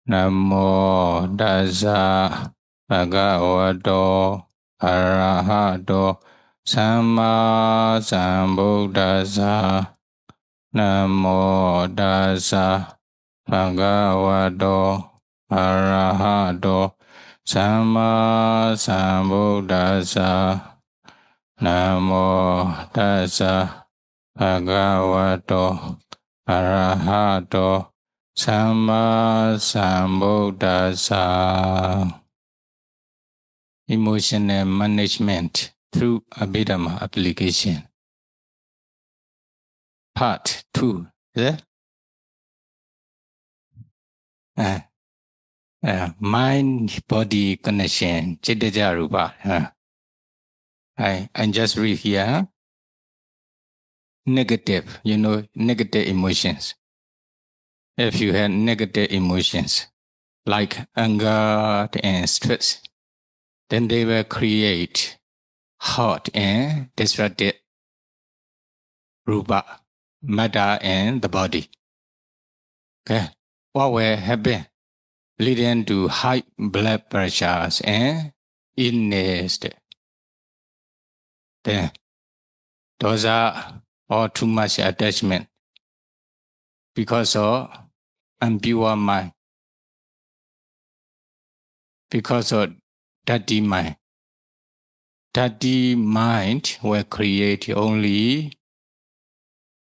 Namo Tassa Bhagavato Arahato Samma Sambuddhassa. Namo Tassa Bhagavato Arahato Samma Sambuddhassa. Namo Tassa Bhagavato Arahato Samma Sambuddhassa. Emotional management through Abhidhamma application. Part 2. Mind-body connection. Chittaja Rupa. I just read here. Negative, negative emotions. If you have negative emotions, like anger and stress, then they will create hot and disrupted rupa, matter and the body. Okay. What will happen? Leading to high blood pressures and illness. Then those are all too much attachment because of impure mind, because of dirty mind. Dirty mind will create only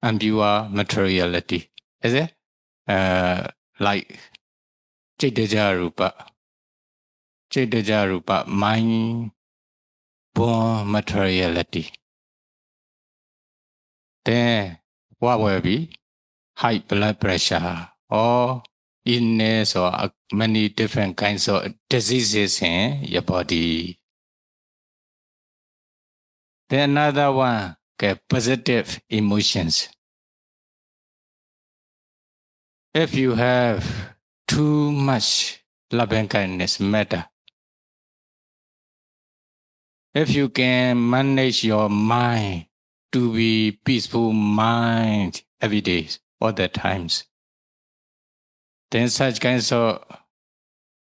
impure materiality. Is it? Like Chittaja Rupa. Chittaja Rupa, mind born materiality. Then what will be? High blood pressure or illness or many different kinds of diseases in your body. Then another one, positive emotions. If you have too much love and kindness matter, if you can manage your mind to be peaceful mind every day, all the times, then such kinds of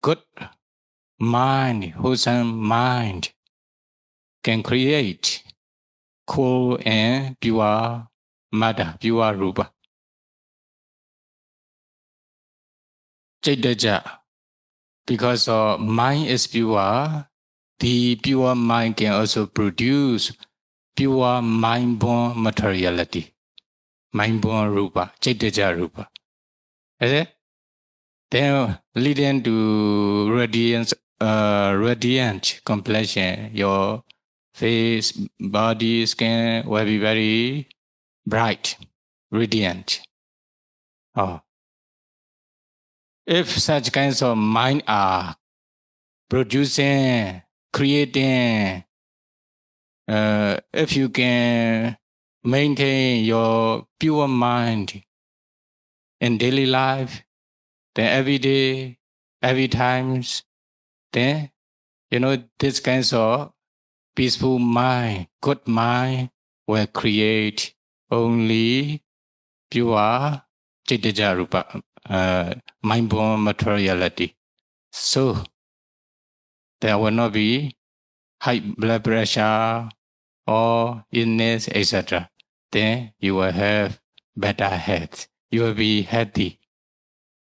good mind, wholesome mind can create cool and pure matter, pure rupa. Chittaja, because mind is pure, the pure mind can also produce pure mind-born materiality, mind-born rupa, Chittaja rupa. Is it? Then leading to radiant complexion, your face, body, skin will be very bright, radiant. If such kinds of mind are producing, creating, if you can maintain your pure mind in daily life, then every day, every times, then, this kinds of peaceful mind, good mind will create only pure Chittaja Rupa, mind-born materiality. So, there will not be high blood pressure or illness, etc. Then you will have better health. You will be healthy.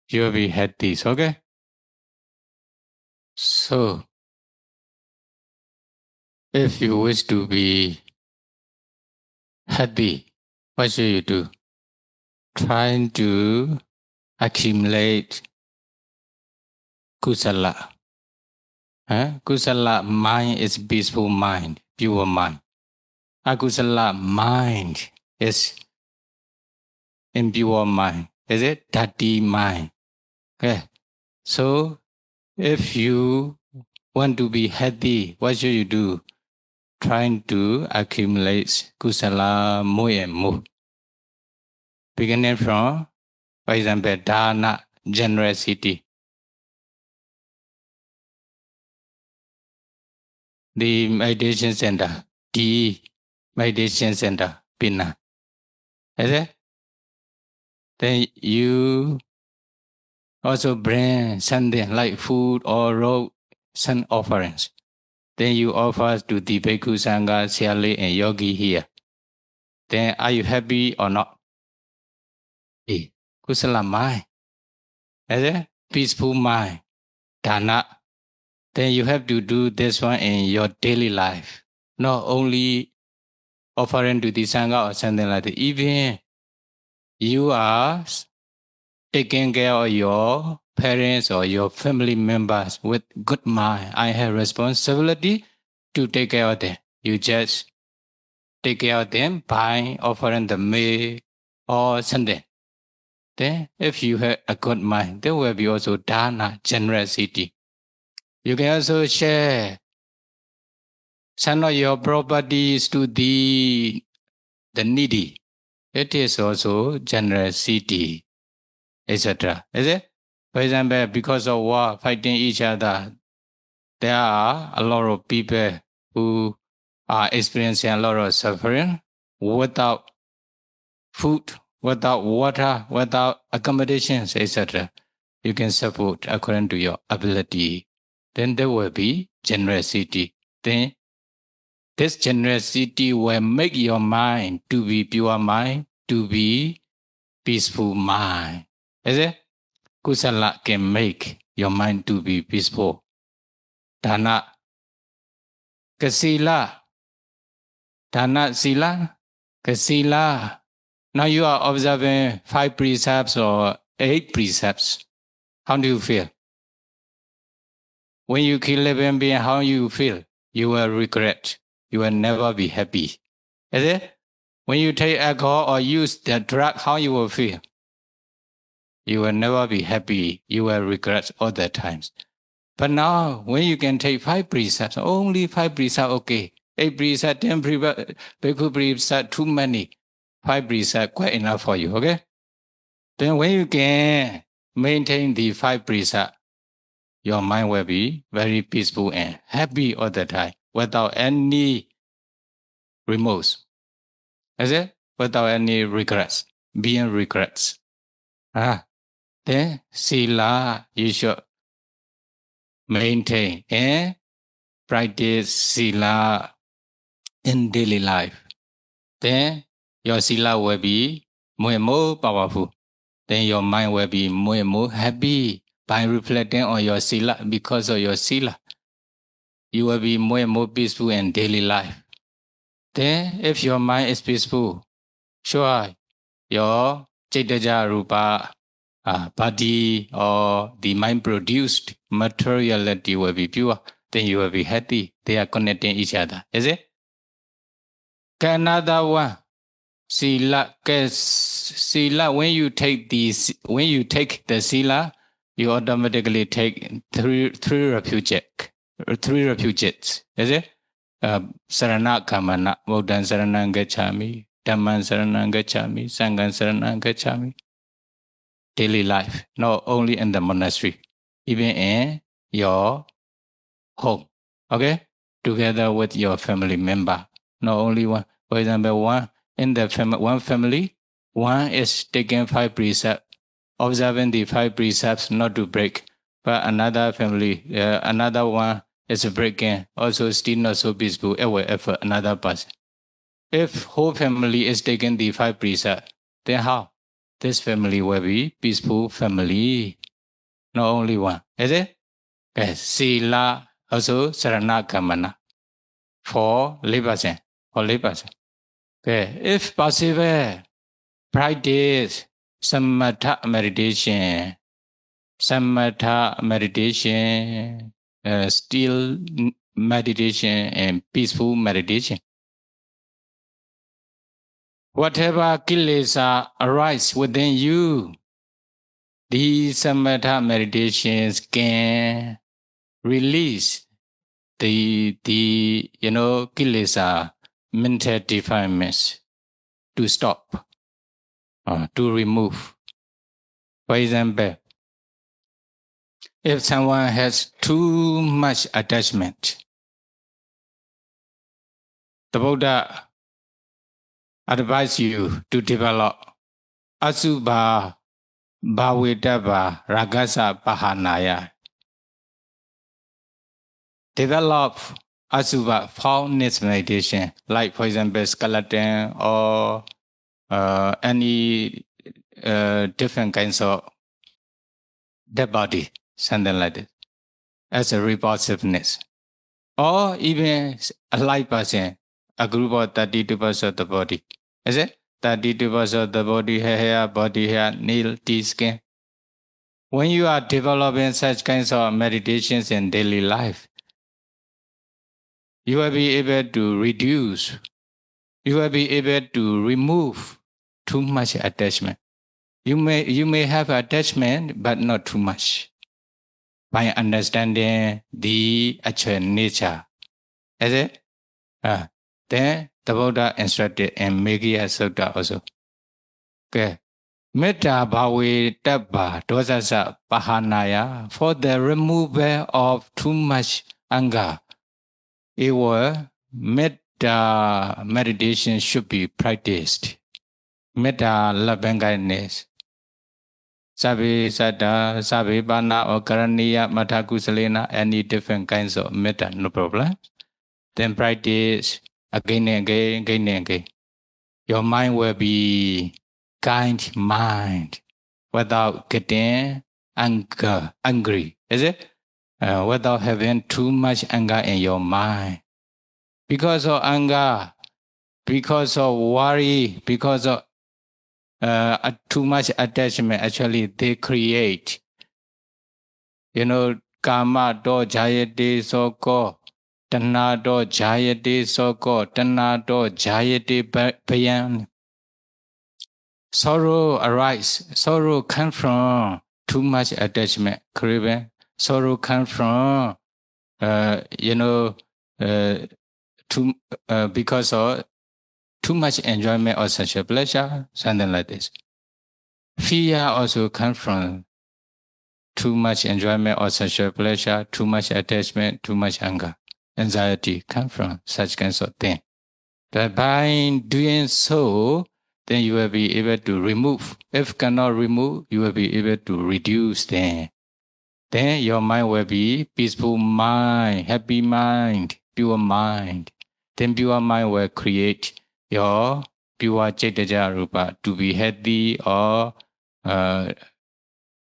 You will be healthy. Okay? So, if you wish to be happy, what should you do? Trying to accumulate kusala. Kusala mind is peaceful mind, pure mind. Akusala mind is impure mind. Is it dirty mind? Okay. So if you want to be healthy, what should you do? Trying to accumulate kusala more and more. Beginning from, for example, dana, generosity. The meditation center, the meditation center, Pina. Is it? Then you also bring something like food or road sun offerings. Then you offer to the Bhikkhu Sangha, Siale and Yogi here. Then are you happy or not? Kusala mind. Is it? Peaceful mind. Dana. Then you have to do this one in your daily life. Not only offering to the Sangha or something like that. Even you are taking care of your parents or your family members with good mind. I have responsibility to take care of them. You just take care of them by offering the meal or something. Then if you have a good mind, there will be also dana, generosity. You can also share some of your properties to the needy. It is also generosity, etc. Is it? For example, because of war, fighting each other, there are a lot of people who are experiencing a lot of suffering without food, without water, without accommodations, etc. You can support according to your ability. Then there will be generosity. Then this generosity will make your mind to be pure mind, to be peaceful mind. Is it? Kusala can make your mind to be peaceful. Dana, kasila, dana sila, kasila. Now you are observing 5 precepts or 8 precepts. How do you feel? When you kill living being, how you feel? You will regret. You will never be happy. Is it? When you take alcohol or use the drug, how you will feel? You will never be happy. You will regret all the times. But now, when you can take 5 precepts, only 5 precepts, okay. 8 precepts, 10 precepts, bhikkhu precepts, too many. 5 precepts, quite enough for you, okay? Then when you can maintain the 5 precepts, your mind will be very peaceful and happy all the time, without any remorse. Is it? Without any regrets, being regrets. Then sila, you should maintain and practice sila in daily life. Then your sila will be more and more powerful. Then your mind will be more and more happy by reflecting on your sila. Because of your sila, you will be more and more peaceful in daily life. Then if your mind is peaceful, sure, your Chaitanya Rupa body or the mind produced materiality will be pure. Then you will be happy. They are connecting each other. Is it? Another one. Sila. Sila. When you take the sila, you automatically take three refuges. Is it? Sarana Kamana, Buddhan Saranang Gacchami, Dhamman Saranang Gacchami, Sanghan Saranang Gacchami. Daily life, not only in the monastery, even in your home. Okay? Together with your family member. Not only one. For example, one in the one family, one is taking 5 precepts, observing the 5 precepts not to break. But another family, another one is breaking, also still not so peaceful, it will affect another person. If whole family is taking the 5 precepts, then how? This family will be peaceful family. Not only one. Is it? Yes. Sila, also Sarana Kamana. For 4%. For 4%. Okay. If possible, practice Samatha meditation. Samatha meditation, still meditation and peaceful meditation. Whatever kilesa arise within you, these samatha meditations can release the kilesa mental defilements to stop, to remove. For example, if someone has too much attachment, the Buddha advise you to develop Asubha Bhavitava Ragasa Pahanaya. Develop Asubha foundness meditation, like for example skeleton or any different kinds of dead body, something like this, as a repulsiveness. Or even a live person, a group of 32% of the body. Is it? 32% of the body, hair, nail, teeth, skin. When you are developing such kinds of meditations in daily life, you will be able to reduce, you will be able to remove too much attachment. You may have attachment, but not too much. By understanding the actual nature. Is it? Then the Buddha instructed in Meghiya Sutta also. Okay. Metta bhavi tabba dosasa pahanaya, for the removal of too much anger. Metta meditation should be practiced. Metta loving kindness. Sabi Sada, Sabi Bana or Karaniya Matakusalena, any different kinds of metta, no problem. Then practice again and again, again and again. Your mind will be kind mind without getting angry, is it? Without having too much anger in your mind. Because of anger, because of worry, because of too much attachment, actually they create, karma do jayate soko, tana do jayate soko, tana do jayate bayan. Sorrow arise. Sorrow comes from too much attachment, craving. Sorrow comes from, because of too much enjoyment or sexual pleasure, something like this. Fear also comes from too much enjoyment or sexual pleasure, too much attachment, too much anger. Anxiety comes from such kinds of things. But by doing so, then you will be able to remove. If cannot remove, you will be able to reduce them. Then your mind will be peaceful mind, happy mind, pure mind. Then pure mind will create your pure Chaitanya Rupa to be healthy or to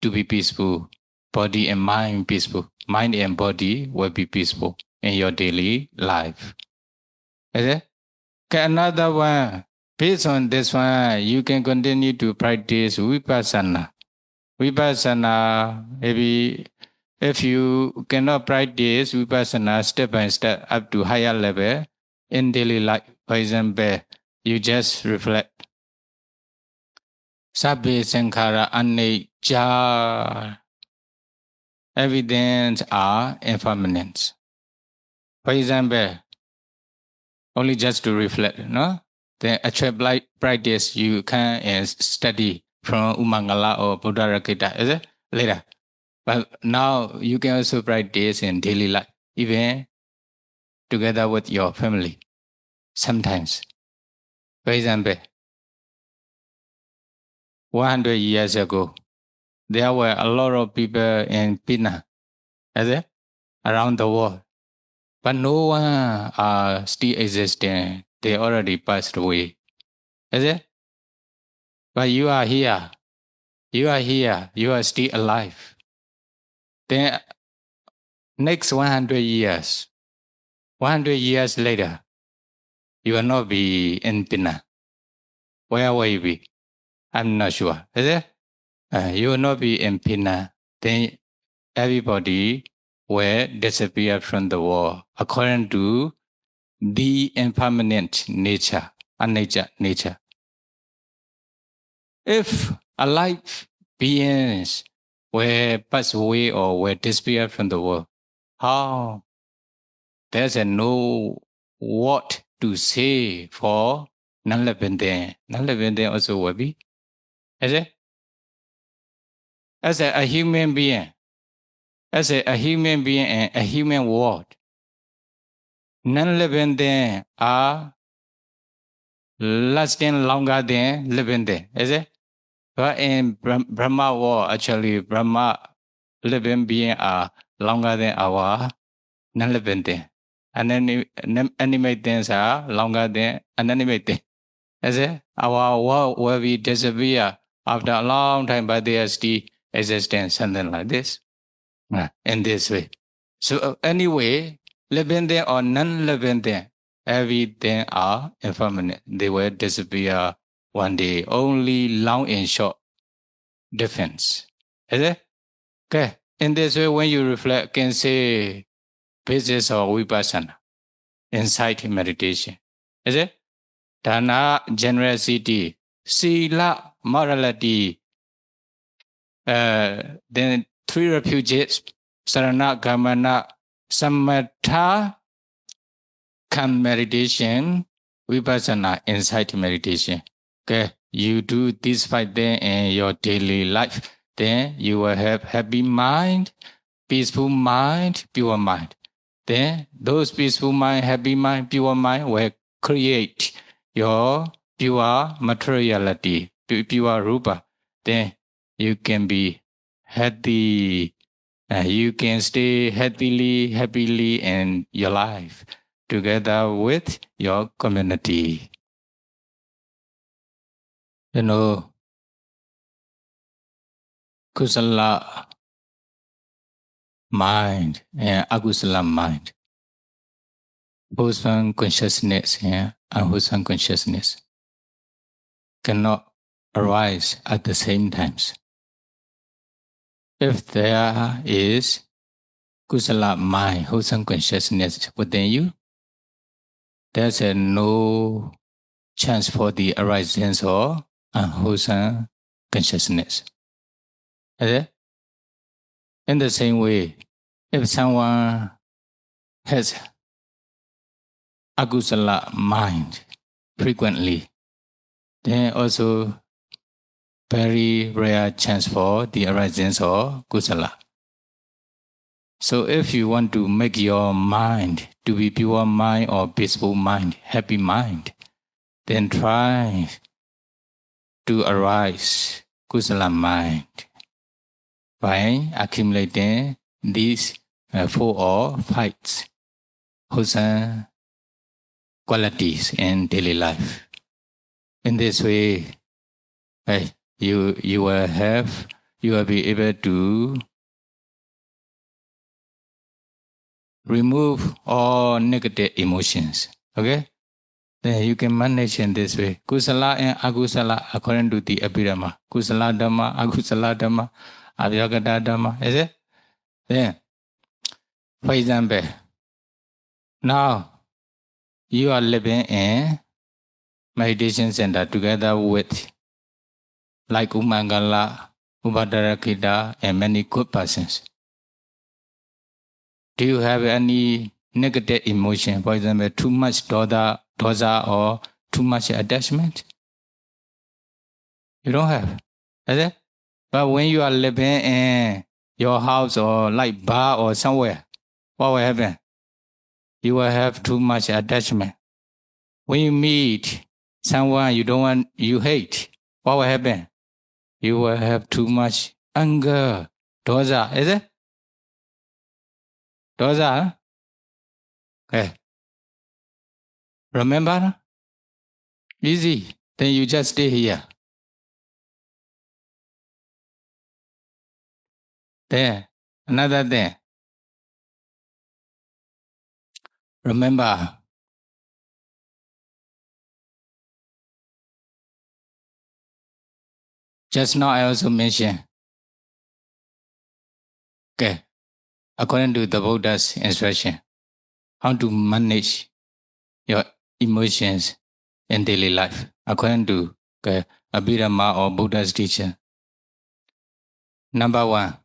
be peaceful. Body and mind peaceful. Mind and body will be peaceful in your daily life. Is it? Okay, another one. Based on this one, you can continue to practice vipassana. Vipassana, maybe if you cannot practice vipassana step by step up to higher level in daily life, for example, you just reflect. Sabbe sankhara anicca. Evidence are impermanence. For example, only just to reflect, no? Then actual practice you can study from Umangala or Buddha Rakita, is it? Later. But now you can also practice in daily life, even together with your family. Sometimes. For example, 100 years ago, there were a lot of people in Pina, is it? Around the world. But no one still existing. They already passed away. Is it? But you are here. You are here. You are still alive. Then next 100 years, 100 years later, you will not be in Pina. Where will you be? I'm not sure. Is it? You will not be in Pina. Then everybody will disappear from the world according to the impermanent nature, unnatural nature. If alive beings will pass away or will disappear from the world, how? There's no what to say for non-living thing. Non-living thing also will be. Is it? As a human being, as a human being and a human world, non-living things are lasting longer than living things. Is it? But in Brahma world, actually, Brahma living being are longer than our non-living thing. Animate things are longer than inanimate things. Is it? Our world will be disappear after a long time, but there is the existence, something like this. In this way. So anyway, living thing or non-living thing, everything are impermanent. They will disappear one day. Only long and short difference. Is it? Okay. In this way, when you reflect, can say basis of vipassana, insight meditation. Is it? Dana, generosity, sila, morality. Then 3 refuges, sarana, gamana, samatha, calm meditation, vipassana, insight meditation. Okay, you do these 5 things in your daily life, then you will have happy mind, peaceful mind, pure mind. Then those peaceful mind, happy mind, pure mind will create your pure materiality, pure rupa. Then you can be healthy. You can stay happily in your life together with your community. You know, kusala mind and agusala mind, wholesome consciousness and unwholesome consciousness cannot arise at the same times. If there is kusala mind, wholesome consciousness within you, there's no chance for the arising of unwholesome consciousness. Okay? In the same way, if someone has agusala mind frequently, then also very rare chance for the arising of kusala. So if you want to make your mind to be pure mind or peaceful mind, happy mind, then try to arise kusala mind by accumulating these 4 or 5 wholesome qualities in daily life. In this way, you will be able to remove all negative emotions. Okay? Then you can manage in this way. Kusala and agusala according to the Abhidhamma. Kusala dhamma, agusala dhamma, avyagata dhamma. Is it? Then, for example, now you are living in meditation center together with like Umangala, Ubadarakita, and many good persons. Do you have any negative emotion? For example, too much dosa or too much attachment? You don't have. Is it? But when you are living in your house or like bar or somewhere, what will happen? You will have too much attachment. When you meet someone you hate, what will happen? You will have too much anger, dosa, is it? Dosa? Okay. Remember? Easy. Then you just stay here. Then, another thing. Remember, just now I also mentioned, okay, according to the Buddha's instruction, how to manage your emotions in daily life, according to Abhidhamma or Buddha's teaching. Number 1,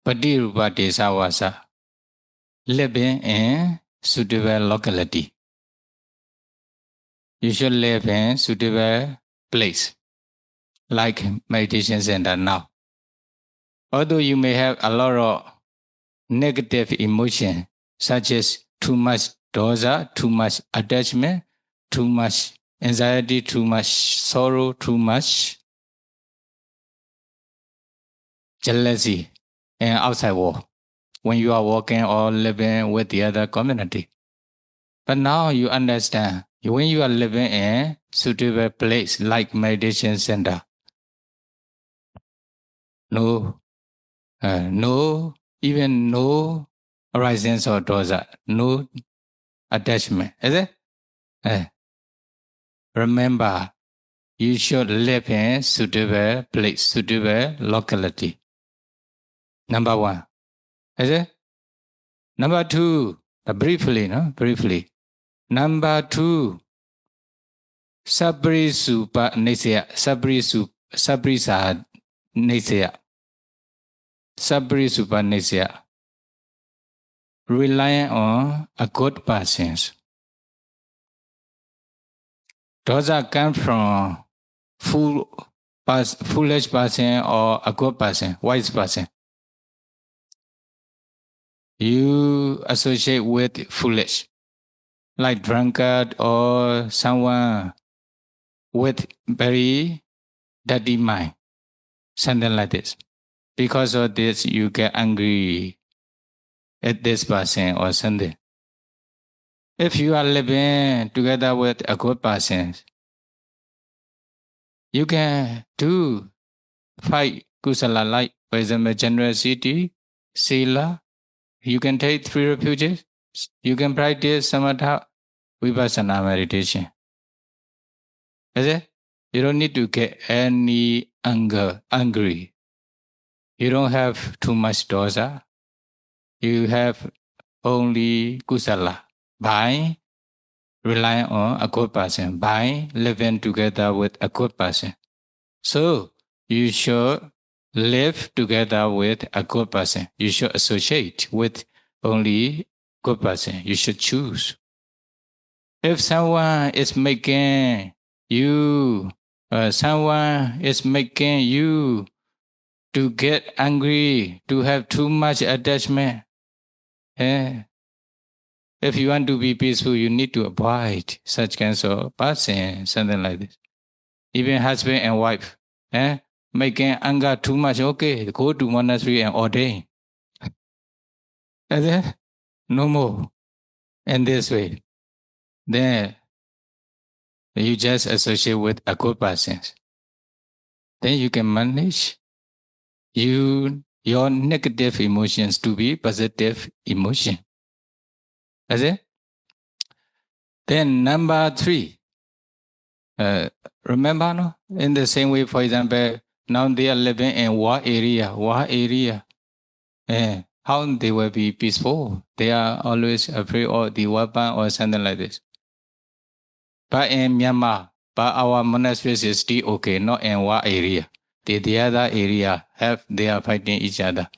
Patirupa Desawasa, living in suitable locality. You should live in suitable place, like meditation center now. Although you may have a lot of negative emotion, such as too much dosa, too much attachment, too much anxiety too much, sorrow too much, jealousy, and outside war when you are walking or living with the other community. But now you understand, when you are living in suitable place like meditation center, no, even no horizons or dosa, no attachment, is it? Remember, you should live in suitable place, suitable locality. Number one, is it? Number two, briefly, no? Briefly. Number two, sabri supa nisya, sabri sa nisya, sabri supa nisya. Relying on a good person. Dosa come from foolish person or a good person, wise person. You associate with foolish, like drunkard or someone with very dirty mind, something like this. Because of this, you get angry at this person or something. If you are living together with a good person, you can do 5 kusala, like, for example, generosity, sila. You can take 3 refuges. You can practice samatha, vipassana meditation. Is it? You don't need to get any angry. You don't have too much dosa. You have only kusala by relying on a good person, by living together with a good person. So you should live together with a good person. You should associate with only good person. You should choose. If someone is making you to get angry, to have too much attachment, if you want to be peaceful, you need to avoid such kinds of person, something like this. Even husband and wife, making anger too much, okay, go to monastery and ordain. No more. In this way, then you just associate with a good person. Then you can manage your negative emotions to be positive emotion. Is it? Then number 3, remember, no? In the same way, for example, now they are living in war area. How they will be peaceful? They are always afraid of the weapon or something like this. But in Myanmar, our monasteries is still okay, not in war area. The other area they are fighting each other,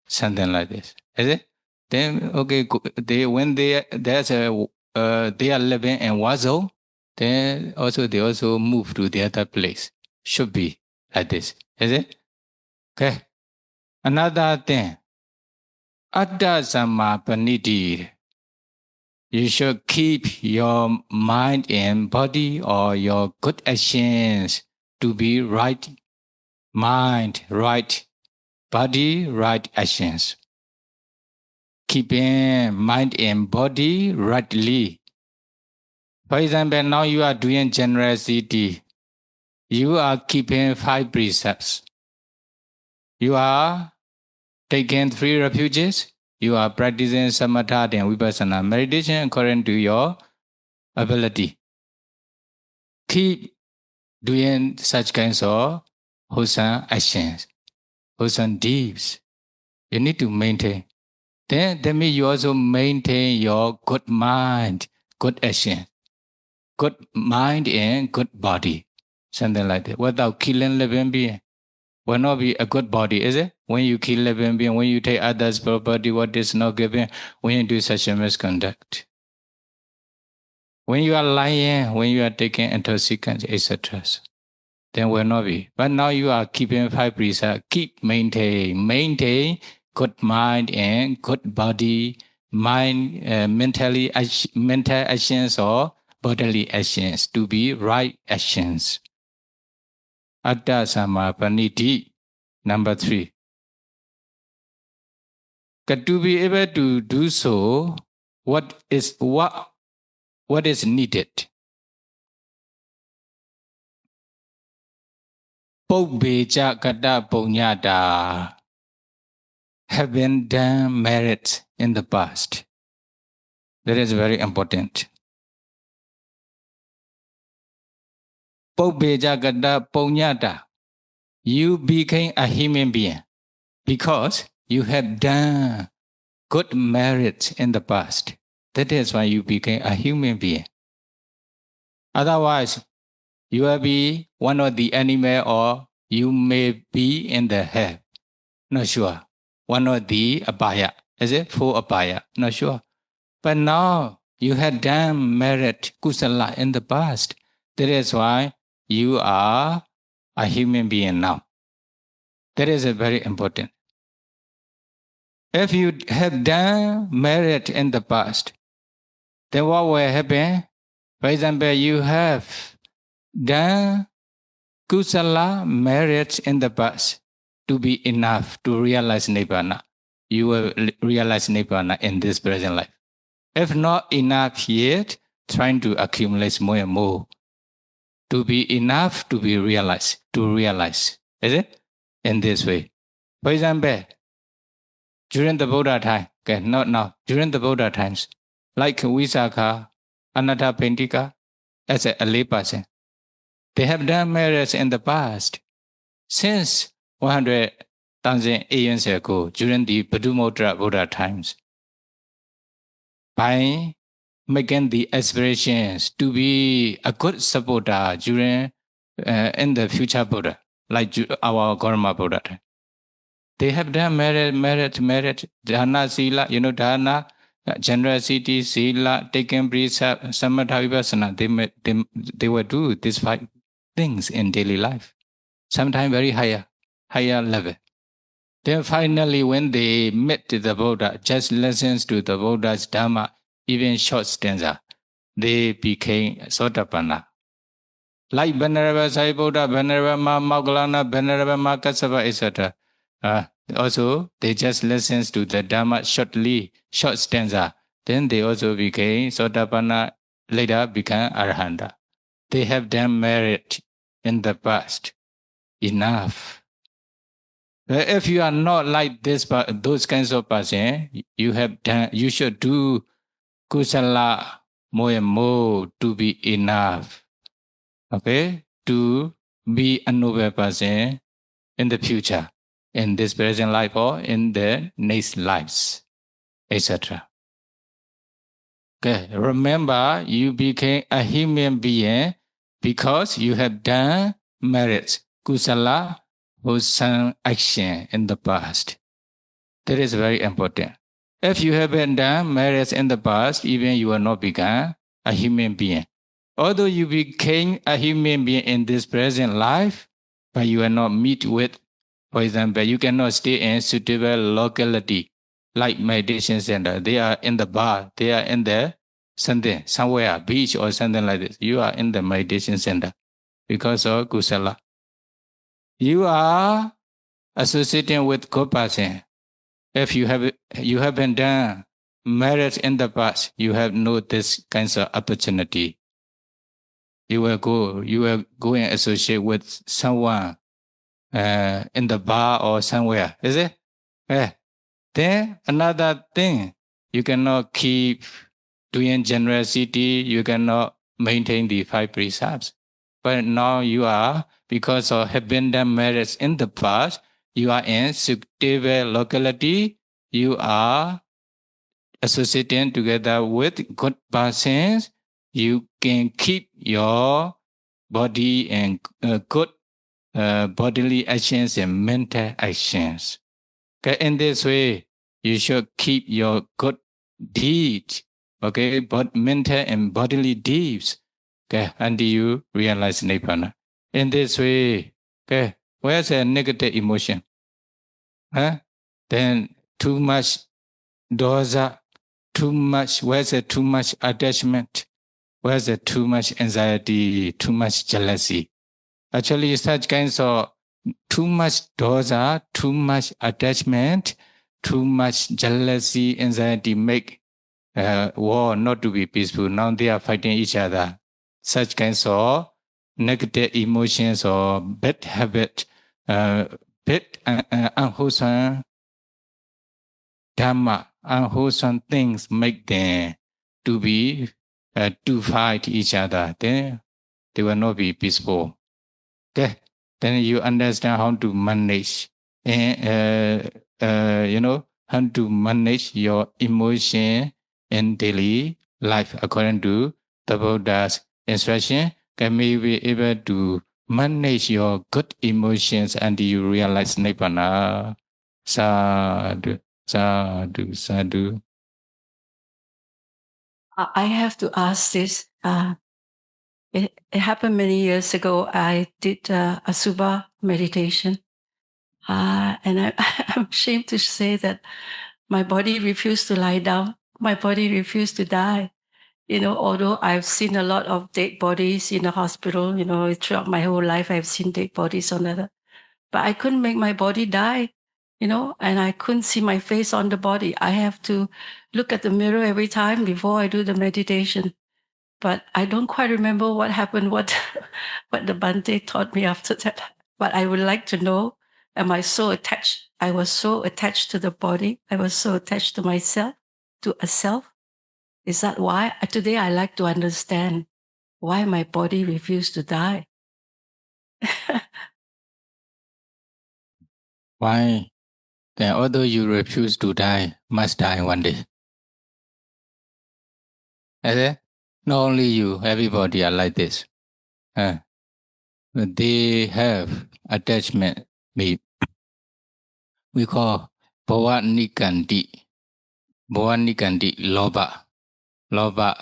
something like this. Is it? Then okay, they are living in war zone, then they also move to the other place. Should be like this. Is it? Okay. Another thing. Atta Sammapaniti. You should keep your mind and body or your good actions to be right mind, right body, right actions. Keeping mind and body rightly. For example, now you are doing generosity. You are keeping 5 precepts. You are taking 3 refuges. You are practicing samatha and vipassana meditation according to your ability. Keep doing such kinds of wholesome actions, wholesome deeds. You need to maintain. Then that means you also maintain your good mind, good action, good mind and good body, something like that. Without killing living being, will not be a good body, is it? When you kill living being, when you take others' property, what is not given, when you do such a misconduct. When you are lying, when you are taking intoxicants, etc., then will not be. But now you are keeping 5 precepts. Keep maintain good mind and good body, mental actions or bodily actions to be right actions. Atta Samapaniti. Number 3. To be able to do so, what is needed? Pogbeja Kata Ponyata have been done merit in the past. That is very important. Pogbeja Kata Ponyata. You became a human being because you have done good merit in the past. That is why you became a human being. Otherwise, you will be one of the animal or you may be in the hell. Not sure. One of the abaya. Is it? For abaya. Not sure. But now you had done merit kusala in the past. That is why you are a human being now. That is very important. If you have done merit in the past, then what will happen? For example, you have done kusala merit in the past to be enough to realize Nibbana. You will realize Nibbana in this present life. If not enough yet, trying to accumulate more and more to be enough to be realized, to realize. Is it? In this way. For example, during the Buddha time, okay, not now, during the Buddha times, like Visakha, Anatta Pendika, as a lay person, they have done merits in the past. Since 100,000 years ago, during the Padumodra Buddha times, by making the aspirations to be a good supporter during in the future Buddha, like our Gautama Buddha time. They have done merit, dana, sila, dana, generosity, sila, taking precept, samatha, vipassana. They will do these 5 things in daily life. Sometimes very higher level. Then finally, when they met the Buddha, just listens to the Buddha's Dhamma, even short stanza, they became Sotapanna. Like Venerable Sai Buddha, Venerable Moggallana, Venerable Kassapa, etc. Also, they just listens to the Dhamma shortly, short stanza. Then they also became Sotapanna, later became Arahanta. They have done merit in the past. Enough. If you are not like this, those kinds of person, you should do kusala more and more to be enough. Okay, to be a noble person in the future, in this present life or in the next lives, etc. Okay, remember you became a human being because you have done merits, kusala, for some action in the past. That is very important. If you haven't done merits in the past, even you will not become a human being. Although you became a human being in this present life, but you will not meet with, for example, you cannot stay in suitable locality like meditation center. They are in the bar, they are in the somewhere, beach or something like this. You are in the meditation center because of kusala. You are associating with good person. If you haven't done merit in the past, you have no this kinds of opportunity. You will go and associate with someone in the bar or somewhere, is it? Then another thing, you cannot keep doing generosity, you cannot maintain the 5 precepts. But now you are, because of having done merits in the past, you are in suitable locality, you are associating together with good persons, you can keep your body and good bodily actions and mental actions. Okay, in this way, you should keep your good deeds, okay, but mental and bodily deeds, okay, until you realize Nibbana. In this way, okay, where's a negative emotion? Then too much dosa, too much, where's a too much attachment? where's the too much anxiety, too much jealousy. Actually, such kinds of too much dosa, too much attachment, too much jealousy, anxiety make war not to be peaceful. Now they are fighting each other. Such kinds of negative emotions or bad habit, bad unwholesome dharma, unwholesome things make them to be to fight each other. Then they will not be peaceful. Okay, then you understand how to manage, and how to manage your emotion in daily life according to the Buddha's instruction. Can we be able to manage your good emotions until you realize Nibbana? Sadhu, sadhu, sadhu. I have to ask this. It happened many years ago. I did a Subha meditation. And I'm ashamed to say that my body refused to lie down. My body refused to die. Although I've seen a lot of dead bodies in the hospital, throughout my whole life, I've seen dead bodies on that. But I couldn't make my body die, and I couldn't see my face on the body. I have to look at the mirror every time before I do the meditation. But I don't quite remember what happened, what the Bhante taught me after that. But I would like to know, am I so attached? I was so attached to the body. I was so attached to myself, to a self. Is that why? Today I like to understand why my body refused to die. Why? Then although you refuse to die, must die one day. Is it? Not only you, everybody are like this. They have attachment. We call bhava nikanti. Bhava nikanti, loba. Loba,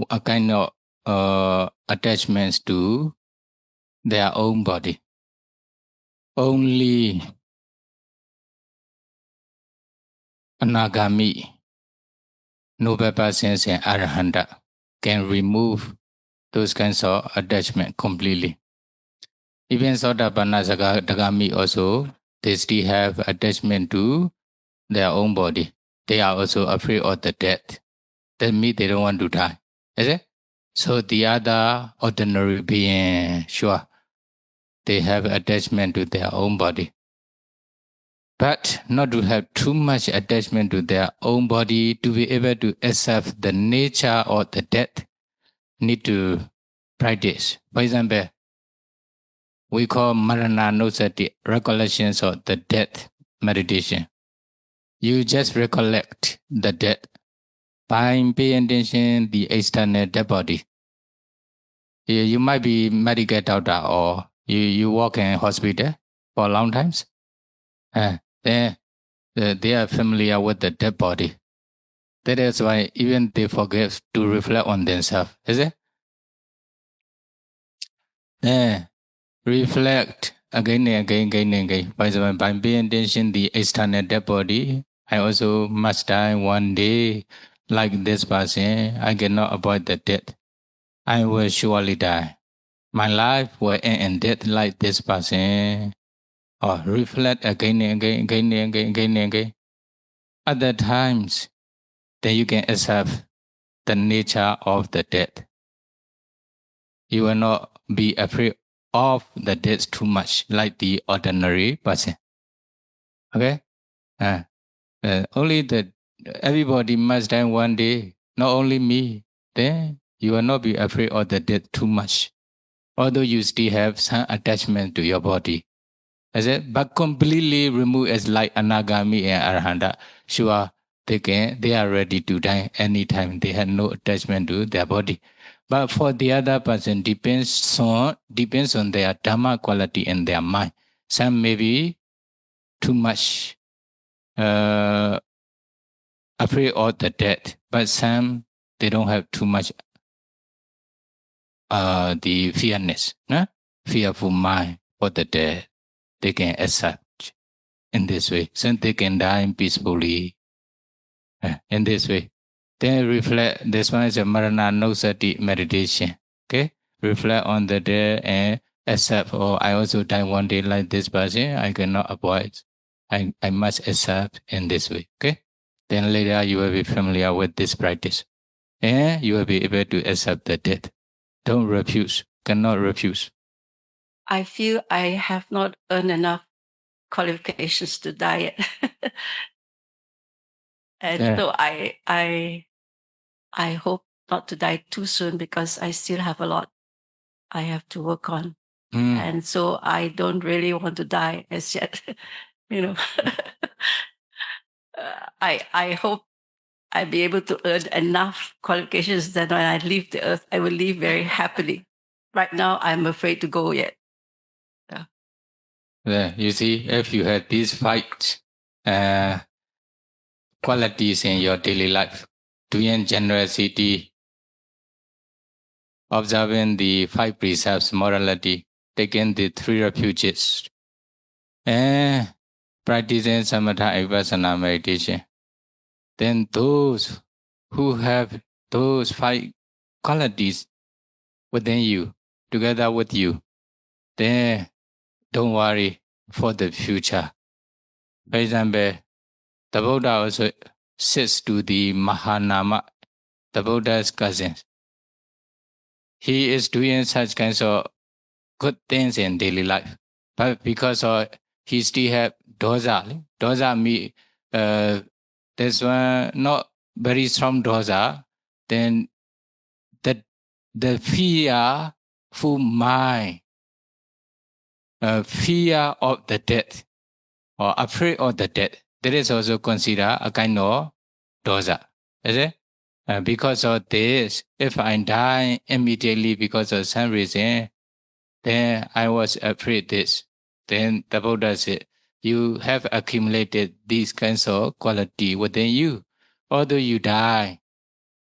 a kind of attachments to their own body. Only Anagami, noble persons and Arahanta can remove those kinds of attachment completely. Even Sotapanna Sagami also, they still have attachment to their own body. They are also afraid of the death. That means they don't want to die. Is it? So the other ordinary being, sure, they have attachment to their own body. But not to have too much attachment to their own body, to be able to accept the nature of the death, need to practice. For example, we call Marananusati, recollections of the death meditation. You just recollect the death by paying attention the external dead body. You might be medical doctor or you work in hospital for a long times. Then they are familiar with the dead body. That is why even they forget to reflect on themselves. Is it? Reflect again and again. By paying attention the external dead body, I also must die one day like this person. I cannot avoid the death. I will surely die. My life will end in death like this person. Or reflect again and again. Other times, then you can accept the nature of the death. You will not be afraid of the death too much, like the ordinary person. Okay? Only everybody must die one day, not only me. Then you will not be afraid of the death too much. Although you still have some attachment to your body. Is it? But completely remove as like Anagami and Arahanta. Sure, they are ready to die anytime. They have no attachment to their body. But for the other person, depends on their dharma quality in their mind. Some may be too much afraid of the death, but some they don't have too much the fearness, fearful mind for the death. They can accept in this way, so they can die peacefully. In this way, Then reflect. This one is a Marana Nosati meditation. Okay, reflect on the day and accept. Oh, I also die one day like this person. I cannot avoid. I must accept in this way. Okay. Then later you will be familiar with this practice, and you will be able to accept the death. Don't refuse. Cannot refuse. I feel I have not earned enough qualifications to die yet. And Yeah. so I hope not to die too soon because I still have a lot I have to work on. And so I don't really want to die as yet. You know, I hope I'll be able to earn enough qualifications that when I leave the earth, I will leave very happily. Right now, I'm afraid to go yet. Yeah, you see, if you had these five qualities in your daily life, doing generosity, observing the five precepts, morality, taking the three refuges, and practicing samatha vipassana meditation, then those who have those five qualities within you, together with you, then don't worry for the future. For example, the Buddha also says to the Mahanama, the Buddha's cousin, he is doing such kinds of good things in daily life. But because of he still have dosa me this one not very strong dosa, then the fearful mind, fear of the death or afraid of the death, that is also considered a kind of dosa. Is it? Because of this, if I die immediately because of some reason, then I was afraid this. Then the Buddha said, you have accumulated these kinds of quality within you. Although you die,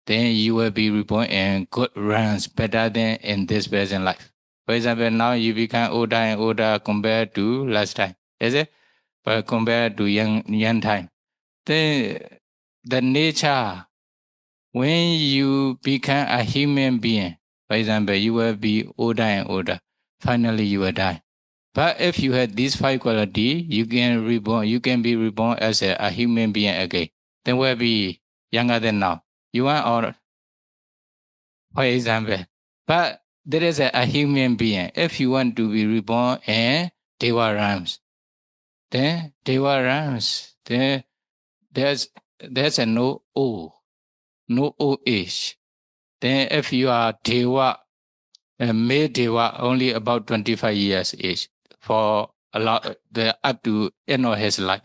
then you will be reborn in good realms better than in this present life. For example, now you become older and older compared to last time. Is it? But compared to young time. Then the nature, when you become a human being, for example, you will be older and older. Finally, you will die. But if you have these five qualities, you can reborn. You can be reborn as a human being again. Then will be younger than now. You want, or for example, but there is a human being. If you want to be reborn in Deva Rams, then Deva Rams, then there's a no old age. Then if you are Deva, male Deva, only about 25 years age for a lot, the up to end of his life.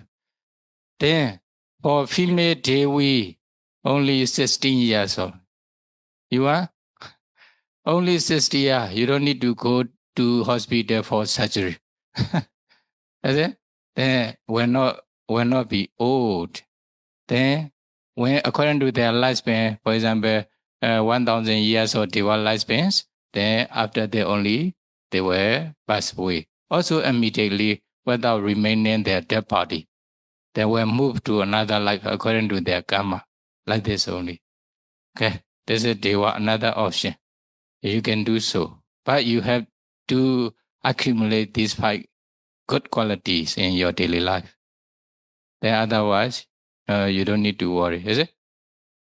Then for female Devi, only 16 years old. You are only 60 years. You don't need to go to hospital for surgery. Is it? Then will not be old. Then when according to their lifespan, for example, 1,000 years of Deva lifespans, then after they will pass away. Also immediately without remaining their dead body. They will move to another life according to their karma. Like this only. Okay. This is Deva, another option. You can do so. But you have to accumulate these five good qualities in your daily life. Then otherwise, you don't need to worry, is it?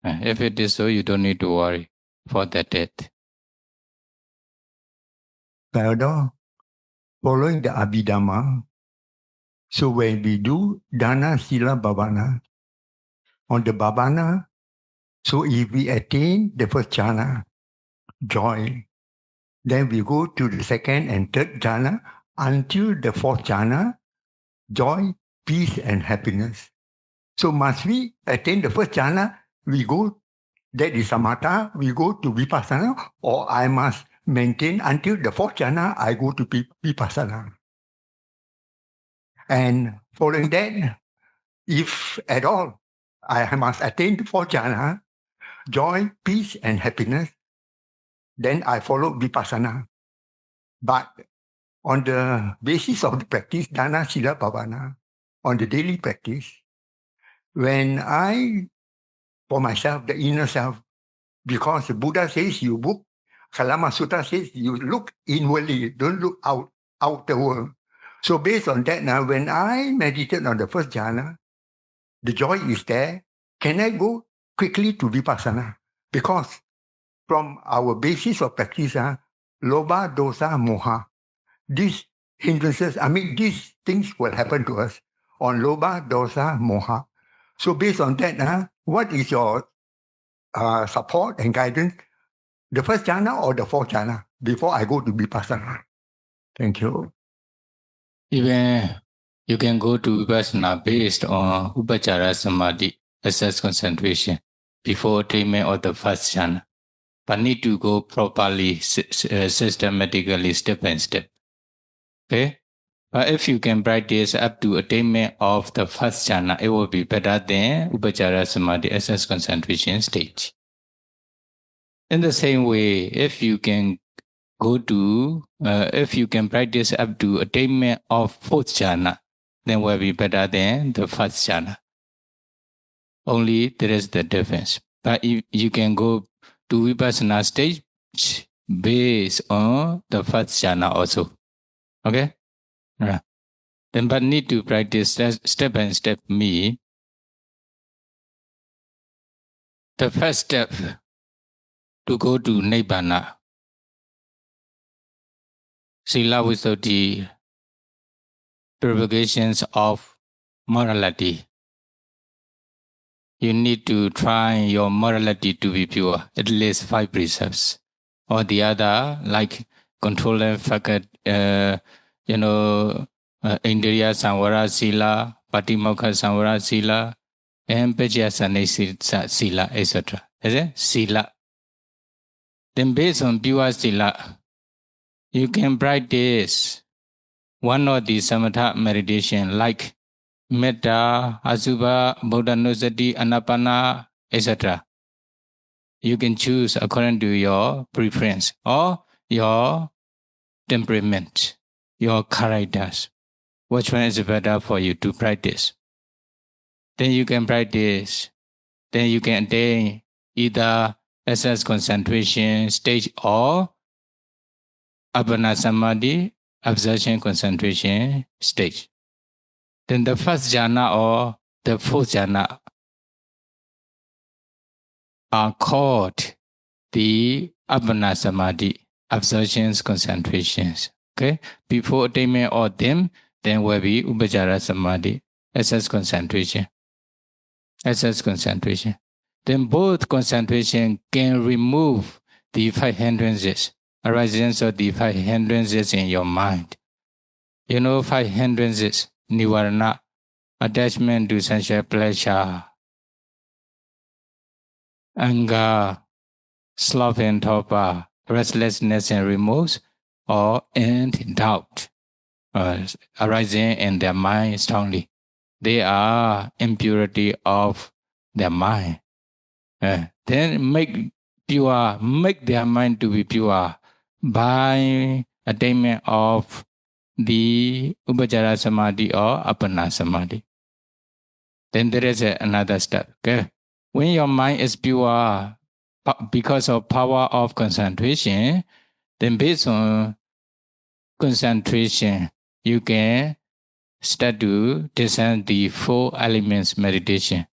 If it is so, you don't need to worry for that death. Theodore, following the Abhidhamma, so when we do Dana, Sila, Bhavana, on the Bhavana, so if we attain the first jhana, joy, then we go to the second and third jhana until the fourth jhana, joy, peace, and happiness. So must we attain the first jhana, we go, that is samatha, we go to vipassana, or I must maintain until the fourth jhana, I go to vipassana. And following that, if at all I must attain the fourth jhana, joy, peace, and happiness, then I follow vipassana. But on the basis of the practice, Dana, Sila, Bhavana, on the daily practice, when I for myself, the inner self. Because the Buddha says you look, Kalama Sutta says you look inwardly, don't look out the world. So based on that now, when I meditate on the first jhana, the joy is there. Can I go quickly to Vipassana? Because from our basis of practice, Lobha, Dosa, Moha, these hindrances, these things will happen to us on Lobha, Dosa, Moha. So based on that, what is your support and guidance? The first jhana or the fourth jhana before I go to Vipassana? Thank you. Even you can go to Vipassana based on Upachara Samadhi, access concentration, before attainment of the first jhana. But need to go properly, systematically, step by step. Okay? But if you can practice up to attainment of the first jhana, it will be better than Upachara Samadhi, access concentration stage. In the same way, if you can practice up to attainment of fourth jhana, then will be better than the first jhana. Only there is the difference. But you can go to Vipassana stage based on the first jhana also. Okay? Yeah. Then but need to practice step by step me. The first step to go to Nibbana, Sila Visuddhi, propagations of morality. You need to try your morality to be pure, at least 5 precepts. Or the other, like controlling faculty, Indriya Samvara Sila, Patimokkha Samvara Sila, and Pajasana Sila, etc. Is it? Sila. Then based on pure Sila, you can practice one of the samatha meditation like Metta, Asubha, Bodhanusati, Anapana, etc. You can choose according to your preference or your temperament, your characters. Which one is better for you to practice? Then you can practice. Then you can attain either access concentration stage or Appana Samadhi, absorption concentration stage. Then the first jhana or the fourth jhana are called the Appana Samadhi, absorptions concentrations. Okay? Before attainment of them, then will be Upachara Samadhi, access concentration. Access concentration. Then both concentration can remove the 5 hindrances, arisings of the 5 hindrances in your mind. 5 hindrances, Nivarana, attachment to sensual pleasure, anger, sloth and torpor, restlessness and remorse, and doubt arising in their mind strongly. They are impurity of their mind. Then make their mind to be pure by attainment of the Upachara Samadhi or Appana Samadhi. Then there is another step. Okay? When your mind is pure because of power of concentration, then based on concentration, you can start to discern the 4 elements meditation.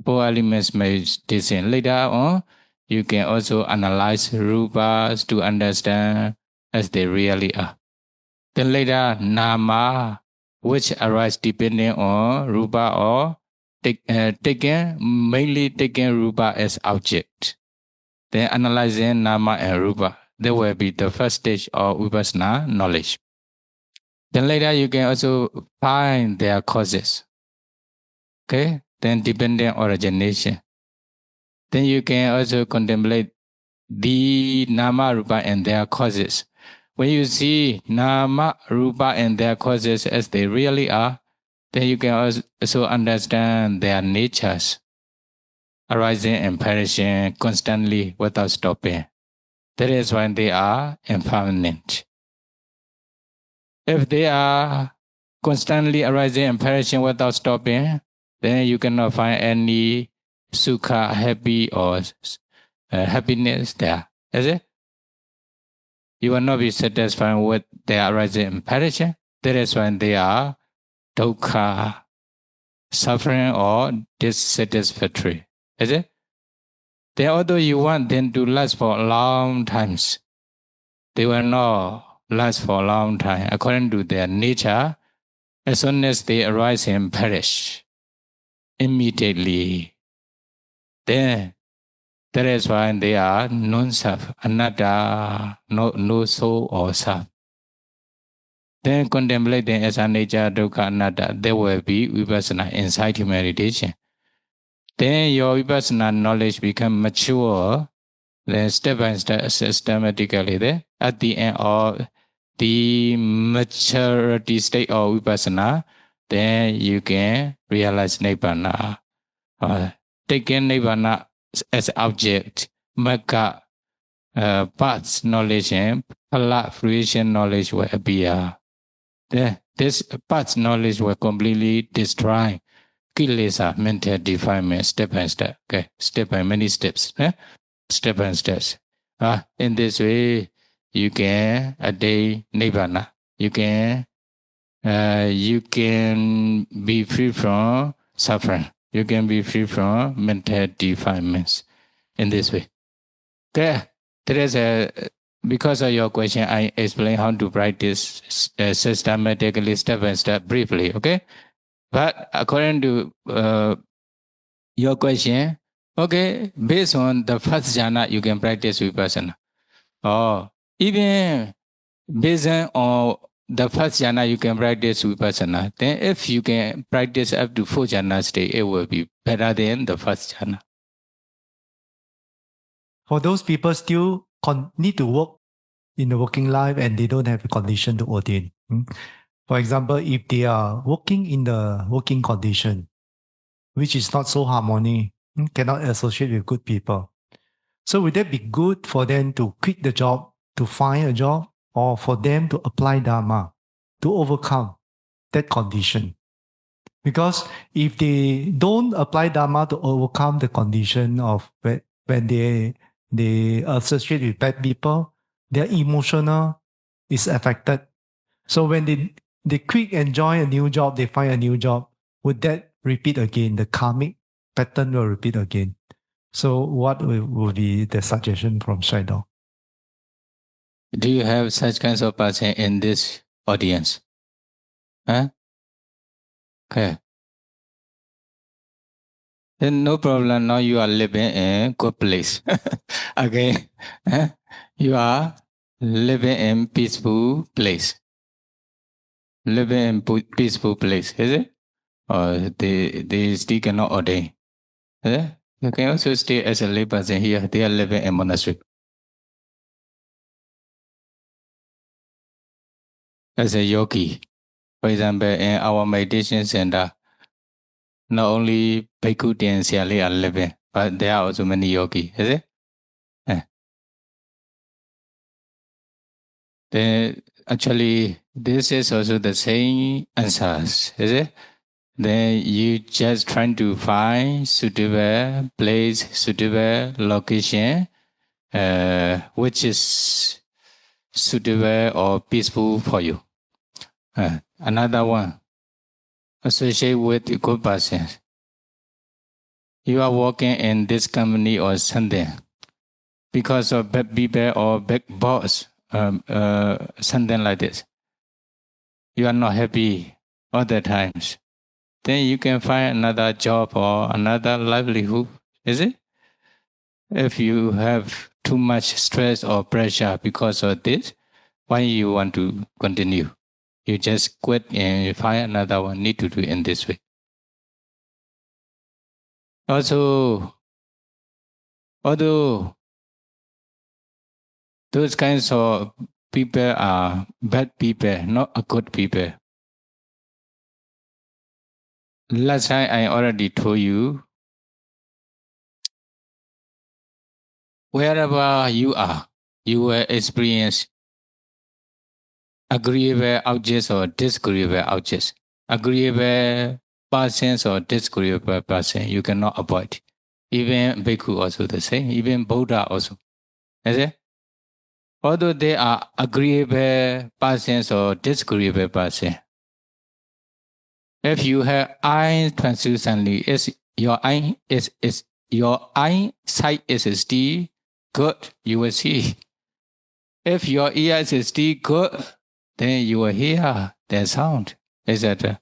4 elements meditation. Later on, you can also analyze rupas to understand as they really are. Then later, nama, which arise depending on rupa or mainly taking rupa as object. Then analyzing nama and rupa. That will be the first stage of Vipassana knowledge. Then later you can also find their causes. Okay? Then dependent origination. Then you can also contemplate the nama, rupa and their causes. When you see nama, rupa and their causes as they really are, then you can also understand their natures, arising and perishing constantly without stopping. That is why they are impermanent. If they are constantly arising and perishing without stopping, then you cannot find any sukha, happy, or happiness there. Is it? You will not be satisfied with their arising impression. That is when they are dukkha, suffering or dissatisfactory. Is it? Then although you want them to last for long times, they will not last for a long time. According to their nature, as soon as they arise and perish, immediately, then that is why they are non-self, anatta, no soul or self. Then contemplating as a nature, dukkha, anatta, there will be vipassana inside your meditation. Then your vipassana knowledge become mature, then step by step, systematically there. At the end of the maturity state of vipassana, then you can realize nibbana. Taking nibbana as object, magga, paths knowledge and phala fruition knowledge will appear. Then this paths knowledge will completely destroy kilesa, mental defilement, step by step. Okay, step by many steps. Step by steps. In this way, you can attain nibbana. You can be free from suffering. You can be free from mental defilements. In this way. Okay. There is because of your question, I explain how to practice systematically, step by step, briefly. Okay. But according to your question, okay, based on the first jhana, you can practice vipassana. Or even based on the first jhana, you can practice vipassana. Then if you can practice up to 4 jhana state, it will be better than the first jhana. For those people still need to work in the working life and they don't have a condition to ordain. For example, if they are working in the working condition, which is not so harmonious, cannot associate with good people. So would that be good for them to quit the job, to find a job, or for them to apply Dharma to overcome that condition? Because if they don't apply Dharma to overcome the condition of when they associate with bad people, their emotional is affected. So when they quit and join a new job, they find a new job, would that repeat again? The karmic pattern will repeat again. So what would be the suggestion from Shaidong? Do you have such kinds of person in this audience? Huh? Okay. Then no problem. Now you are living in a good place. Okay. You are living in peaceful place. Living in peaceful place, is it? Or they still cannot ordain. Is it? You can also stay as a lay person here. They are living in monastery. As a yogi, for example, in our meditation center, not only Bhikkhu and Siali are living, but there are also many yogis, is it? Then actually, this is also the same answers, is it? Then you just trying to find suitable place, suitable location, which is suitable or peaceful for you. Another one, associate with a good person. You are working in this company or something because of bad people or bad boss, something like this. You are not happy all the times. Then you can find another job or another livelihood, is it? If you have too much stress or pressure because of this, why you want to continue? You just quit and find another one. Need to do it in this way. Also, although those kinds of people are bad people, not a good people. Last time I already told you, wherever you are, you will experience agreeable objects or disagreeable objects. Agreeable persons or disagreeable person, you cannot avoid. Even Bhikkhu also the same. Even Buddha also. Is it? Although they are agreeable persons or disagreeable persons. If you have eye translucently, your eyesight is still good, you will see. If your ear is still good, then you will hear the sound. Etc.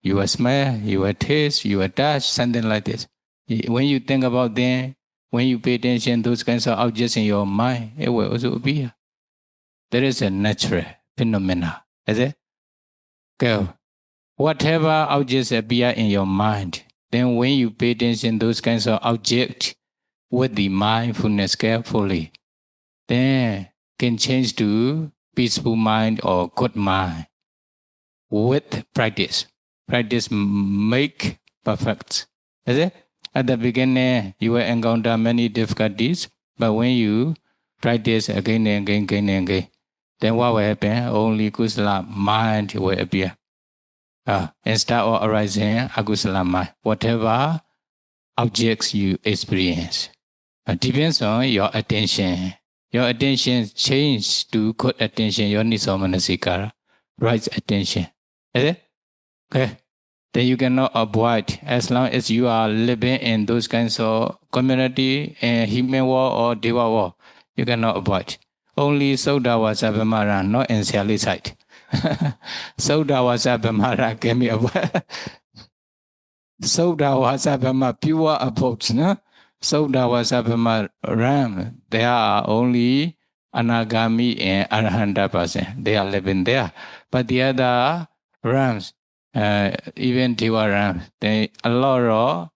You will smell, you will taste, you will touch, something like this. When you think about them, when you pay attention to those kinds of objects in your mind, it will also appear. There is a natural phenomena. Is it? Okay. Whatever objects appear in your mind, then when you pay attention to those kinds of objects with the mindfulness carefully, then can change to peaceful mind or good mind with practice. Practice make perfect. Is it? At the beginning, you will encounter many difficulties, but when you practice again and again, then what will happen? Only kusala mind will appear. Instead of arising akusala mind, whatever objects you experience, depends on your attention. Your attention change to good attention, your nisamanasikara, right attention. Is it? Okay. Then you cannot avoid, as long as you are living in those kinds of community and human world or deva world, you cannot avoid. Only Soda Vasa Vimara, not in Siali side. Soda Vasa Vimara can be avoided. Soda Vasa Vimara, pure approach, no? Soda Vasa Vimara Ram, there are only Anagami and Arahanta person. They are living there. But the other Rams, even Deva Rams, they a lot of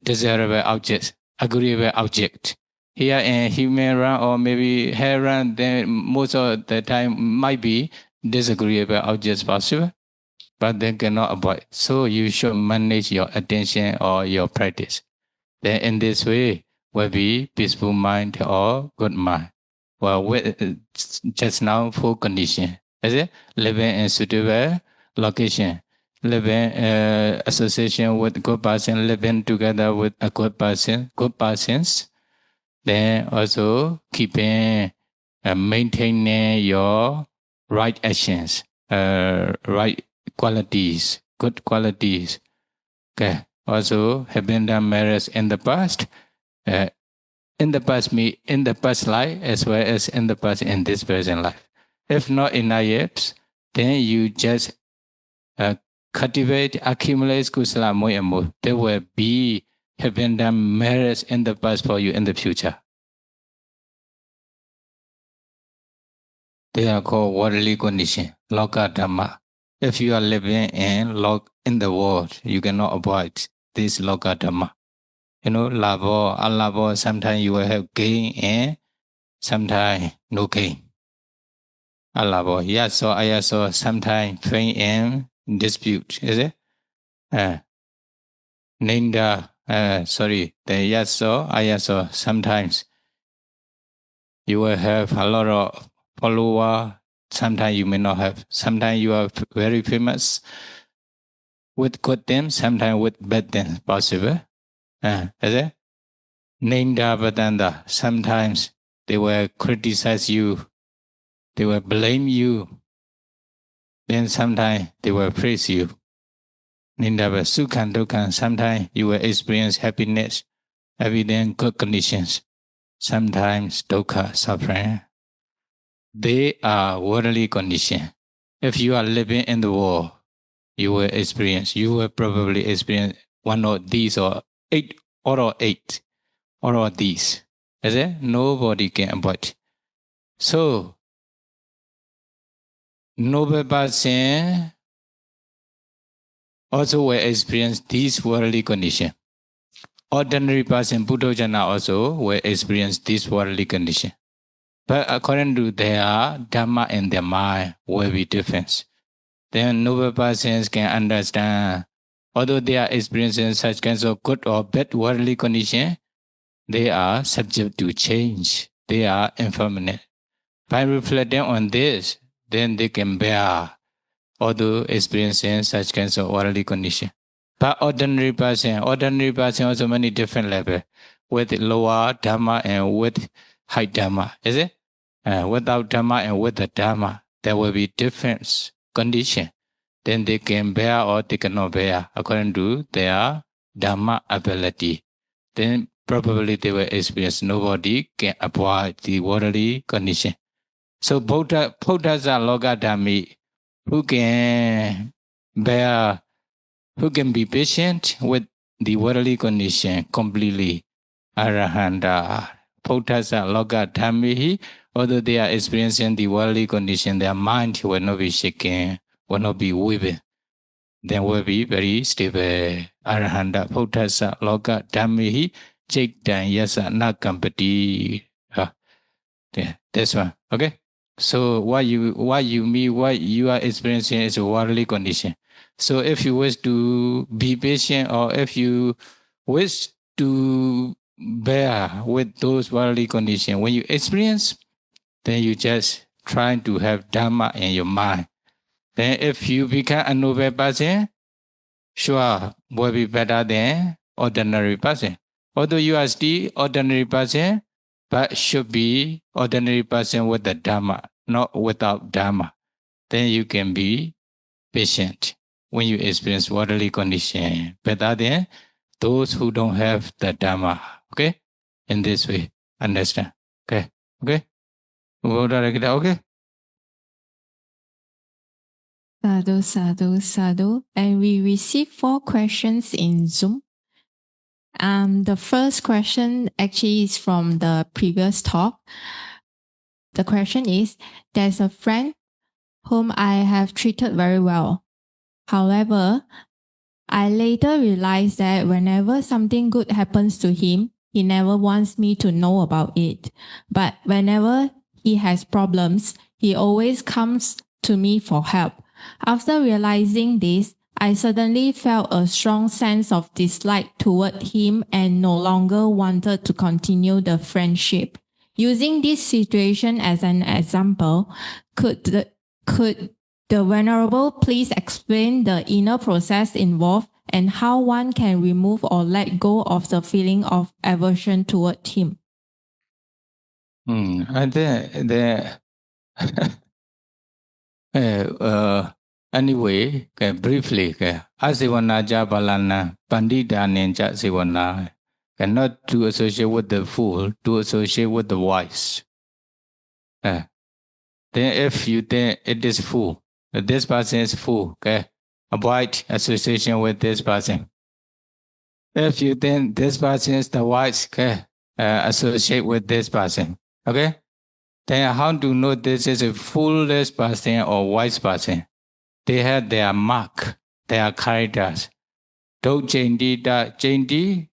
desirable objects, agreeable objects. Here in human ram or maybe hair ram, then most of the time might be disagreeable objects possible, but they cannot avoid. So you should manage your attention or your practice. Then in this way will be peaceful mind or good mind. Well, with, just now full condition. Is it? Living in suitable location. Living association with good person, living together with a good person, good persons. Then also keeping, maintaining your right actions, right qualities, good qualities. Okay. Also having done merits in the past, in the past life as well as in the past in this present life. If not enough yet, then you just cultivate, accumulate kusala more and more. There will be having done merits in the past for you in the future. They are called worldly condition, loka dhamma. If you are living in the world, you cannot avoid this loka dhamma. You know, labo, alabo, sometimes you will have gain and sometimes no gain. Alabo, yaso, ayaso, sometimes pain and dispute, is it? Ninda, the yaso, ayaso, sometimes you will have a lot of follower, sometimes you may not have. Sometimes you are very famous with good things, sometimes with bad things possible. Is it? Ninda Badanda, sometimes they will criticize you, they will blame you, then sometimes they will praise you. Ninda Sukhan Dukhan, sometimes you will experience happiness, everything good conditions, sometimes dukkha, suffering. They are worldly conditions. If you are living in the world, you will probably experience one of these or eight or these. Is it? Nobody can avoid. So, noble person also will experience these worldly conditions. Ordinary person, Buddhajana also will experience this worldly condition. But according to their dhamma and their mind will be different. Then noble persons can understand, although they are experiencing such kinds of good or bad worldly condition, they are subject to change. They are impermanent. By reflecting on this, then they can bear, although experiencing such kinds of worldly condition. But ordinary person also many different level with lower Dhamma and with high Dhamma, is it? Without Dhamma and with the Dhamma, there will be different condition. Then they can bear or they cannot bear according to their Dhamma ability. Then probably they will experience nobody can avoid the worldly condition. So Buddha's Loka Dhammi, who can bear, who can be patient with the worldly condition completely. Arahanta. Buddha's Loka Dhammi, although they are experiencing the worldly condition, their mind will not be shaken, will not be weaving. Then will be very stable. Arahanta Buddha's Loka Dhammi, Chaitan Yasa Nakampati. Yeah, this one. Okay. So what you mean, what you are experiencing is a worldly condition. So if you wish to be patient or if you wish to bear with those worldly conditions, when you experience, then you just try to have Dhamma in your mind. Then if you become a noble person, sure, will be better than ordinary person. Although you are still ordinary person, but should be ordinary person with the Dhamma, not without Dhamma. Then you can be patient when you experience worldly condition, better than those who don't have the Dhamma. Okay? In this way. Understand? Okay? Okay? Okay? Sadhu, sadhu, sadhu. And we received 4 questions in Zoom. The first question actually is from the previous talk. The question is, there's a friend whom I have treated very well. However, I later realized that whenever something good happens to him, he never wants me to know about it. But whenever he has problems, he always comes to me for help. After realizing this, I suddenly felt a strong sense of dislike toward him and no longer wanted to continue the friendship. Using this situation as an example, could the Venerable please explain the inner process involved and how one can remove or let go of the feeling of aversion toward him? I think anyway, briefly, Asivanaja Balana, Pandita Ninja Sivana, cannot to associate with the fool, to associate with the wise. Then if you think it is fool, this person is fool, okay? Avoid association with this person. If you think this person is the wise, okay? Associate with this person, okay? Then how to know this is a foolish person or wise person? They have their mark, their characters. Dojendita Jendi,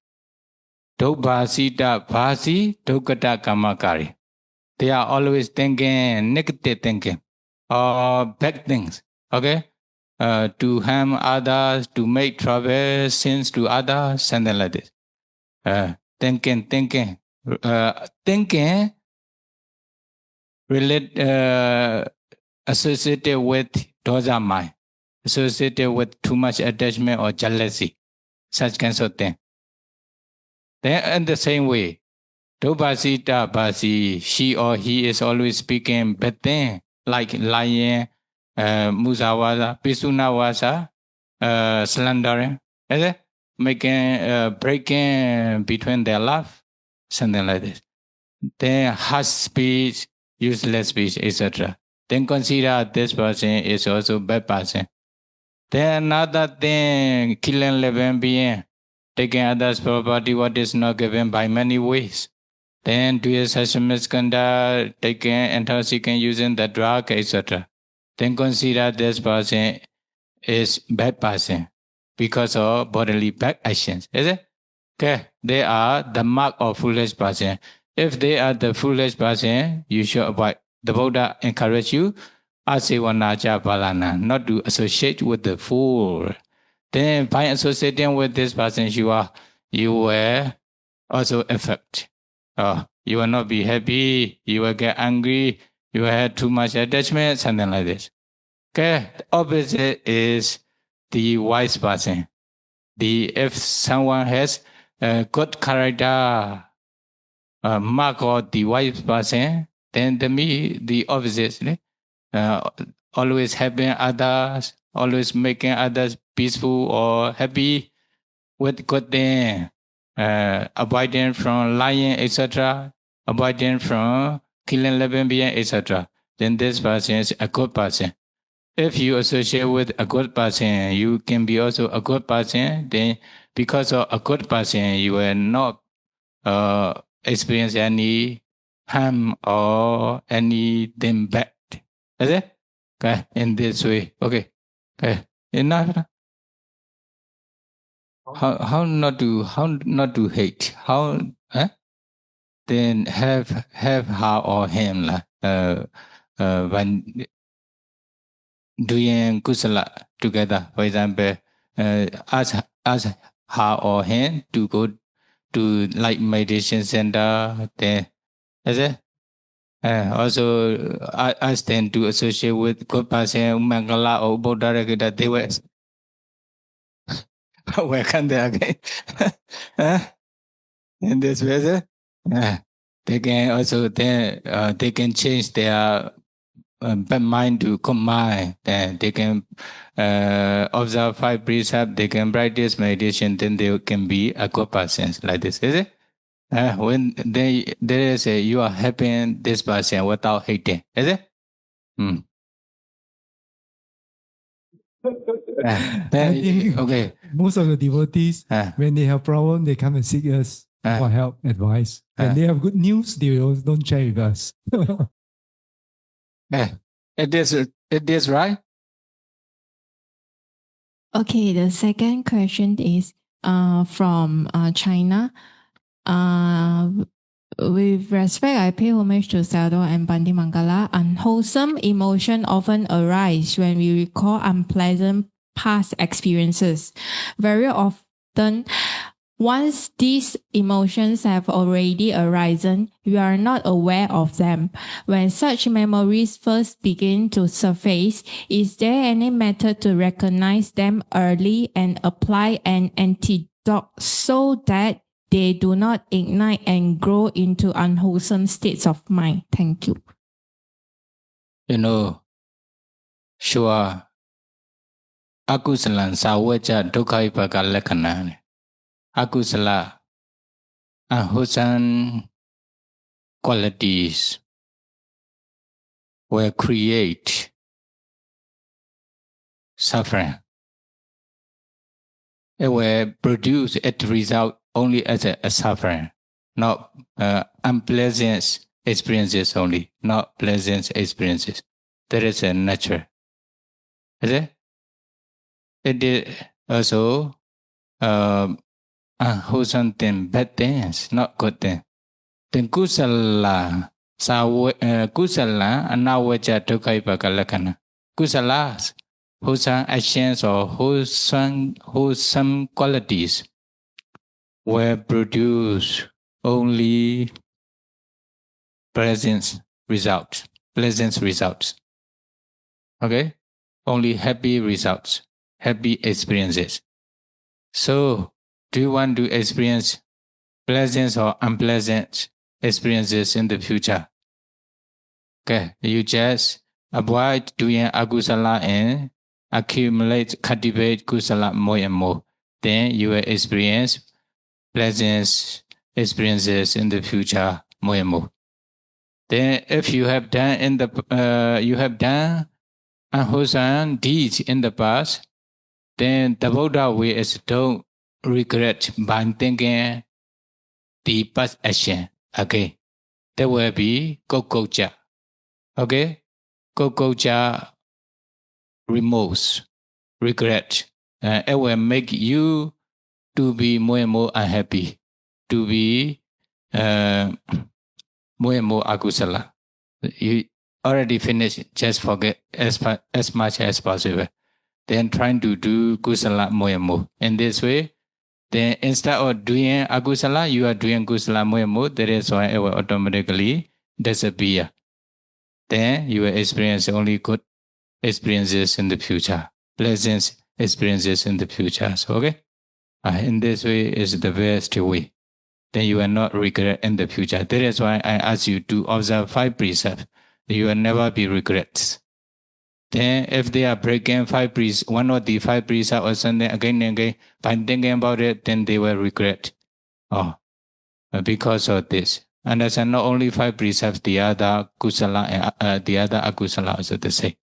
Dobasita Basi, Dokata Kamakari. They are always thinking negative thinking or bad things, okay? To harm others, to make trouble, sins to others, something like this. Thinking, associated with dosa mind, associated with too much attachment or jealousy, such kinds of things. Then in the same way, Dobasita Basi, she or he is always speaking bad things like lying, Musawasa, Pisunawasa, slandering, is it? Making, breaking between their love, something like this. Then harsh speech, useless speech, etc. Then consider this person is also bad person. Then another thing, killing living being, taking others' property, what is not given by many ways. Then doing such misconduct, taking intoxicant, using the drug, etc. Then consider this person is bad person because of bodily bad actions. Is it? Okay, they are the mark of foolish person. If they are the foolish person, you should avoid. The Buddha encourage you, Asivanaja Balana, not to associate with the fool. Then by associating with this person, you will also affect. You will not be happy, you will get angry, you will have too much attachment, something like this. Okay, the opposite is the wise person. if someone has a good character, mark or the wise person, then the opposite, always helping others, always making others peaceful or happy with good thing, avoiding from lying, etc., avoiding from killing living being, etc. Then this person is a good person. If you associate with a good person, you can be also a good person. Then because of a good person, you will not experience any harm or anything bad. Is it? Okay, in this way. Okay. Okay. Enough. How not to hate? How then have her or him when doing kusala together. For example, ask her or him to go to like meditation center. Then is it? Also, ask them to associate with good person, Mangala or Buddha, that they were. Where can they again? In this way, they can also they can change their bad mind to good mind. Then they can observe 5 precepts. They can practice meditation. Then they can be a good person like this. Is it? When there is you are helping this person without hating. Is it? Okay. Most of the devotees, when they have problem, they come and seek us for help, advice. When they have good news, they don't share with us. It is right. Okay, the second question is from China. With respect, I pay homage to Sayadaw and Bhante Mangala. Unwholesome emotion often arise when we recall unpleasant past experiences. Very often, once these emotions have already arisen, we are not aware of them. When such memories first begin to surface, is there any method to recognize them early and apply an antidote so that they do not ignite and grow into unwholesome states of mind? Thank you. Sure. Akusalan sawaja dukha vipaka lakkhana. Akusala unwholesome qualities will create suffering. It will produce its result only as a suffering, not unpleasant experiences only, not pleasant experiences. That is a nature. Is it? It is also unwholesome things, bad things, not good things. Then kusala anawaja dukha vipaka lakkhana. Kusalas, wholesome actions or wholesome qualities will produce only pleasant results. Okay? Only happy results, happy experiences. So, do you want to experience pleasant or unpleasant experiences in the future? Okay, you just avoid doing akusala and cultivate kusala more and more. Then you will experience pleasant experiences in the future more and more. Then, if you have done unwholesome deeds in the past, then the Buddha way is don't regret by thinking the past action. Okay, there will be kokocha. Okay, kokocha, remorse, regret. It will make you to be more and more unhappy, to be more and more akusala. You already finished, just forget as much as possible. Then trying to do kusala more and more. In this way, then instead of doing akusala, you are doing kusala more and more. That is why it will automatically disappear. Then you will experience only good experiences in the future, pleasant experiences in the future. So, okay? In this way is the best way. Then you will not regret in the future. That is why I ask you to observe 5 precepts. You will never be regrets. Then if they are breaking 5 precepts, one of the 5 precepts or something again and again, by thinking about it, then they will regret. Because of this. Understand, not only 5 precepts, the other kusala and the other akusala also the same.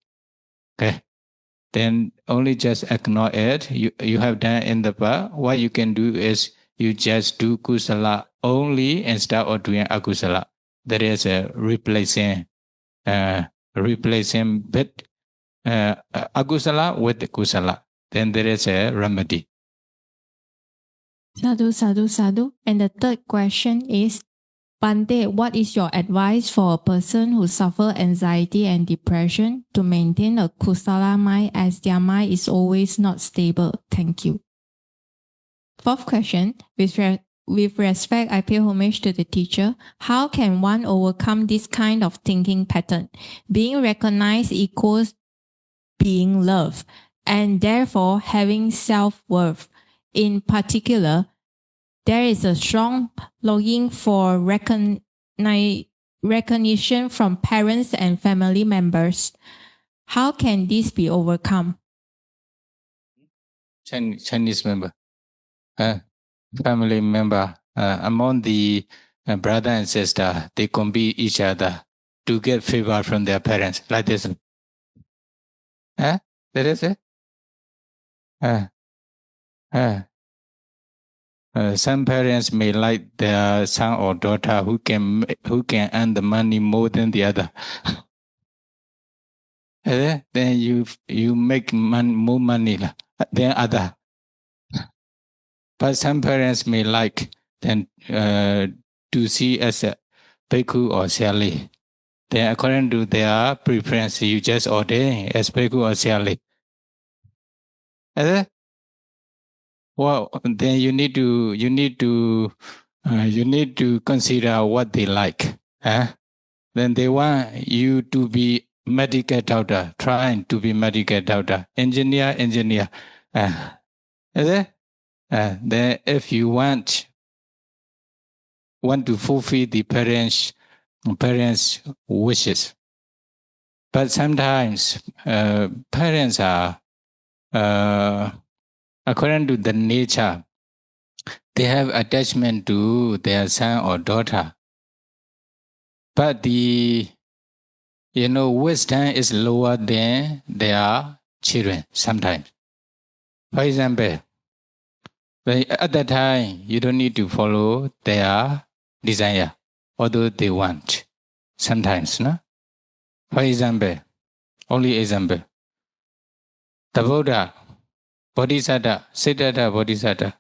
Okay. Then only just ignore it. You have done in the past. What you can do is you just do kusala only instead of doing akusala. That is replacing bit akusala with the kusala. Then there is a remedy. Sadhu, sadhu, sadhu. And the third question is, Bhante, what is your advice for a person who suffers anxiety and depression to maintain a kusala mind as their mind is always not stable? Thank you. Fourth question, with respect, I pay homage to the teacher. How can one overcome this kind of thinking pattern? Being recognized equals being loved, and therefore having self-worth. In particular, there is a strong longing for recognition from parents and family members. How can this be overcome? Chinese member, family member, among the brother and sister, they compete each other to get favor from their parents, like this. That is it? Some parents may like their son or daughter who can earn the money more than the other. Then you make more money than other. But some parents may like then to see as a bhikkhu or sali. Then according to their preference, you just ordain as bhikkhu or sali. Well, then you need to consider what they like. Then they want you to be medical doctor, trying to be medical doctor, engineer. Then if you want to fulfill the parents' wishes, but sometimes parents are according to the nature, they have attachment to their son or daughter. But the wisdom is lower than their children sometimes. For example, at that time, you don't need to follow their desire, although they want. Sometimes, no? For example, only example, the Buddha, Bodhisattva, Siddhartha Bodhisattva.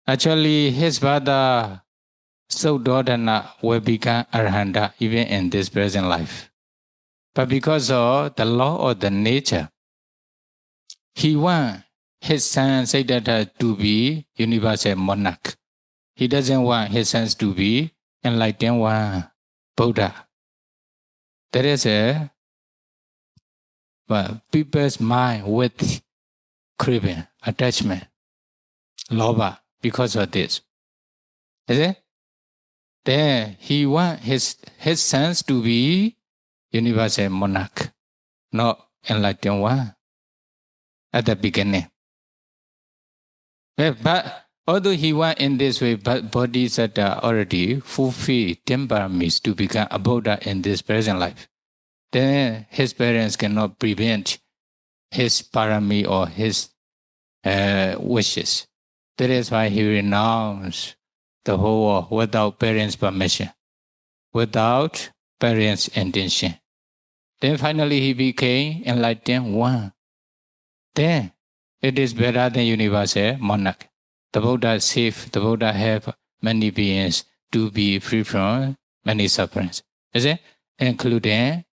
Actually, his father, Suddhodana, will become Arahanta even in this present life. But because of the law of the nature, he wants his son Siddhartha to be universal monarch. He doesn't want his sons to be enlightened one, Buddha. There is a people's mind with craving, attachment, lobha, because of this. Is it? Then he wants his sons to be universal monarch, not enlightened one at the beginning. But although he wants in this way, but Bodhisattva already fulfilled temperaments to become a Buddha in this present life. Then his parents cannot prevent his parami or his wishes. That is why he renounced the whole world without parents' permission, without parents' intention. Then finally he became enlightened one. Then it is better than universal monarch. The Buddha saved, the Buddha helped many beings to be free from many sufferings. Is it? Including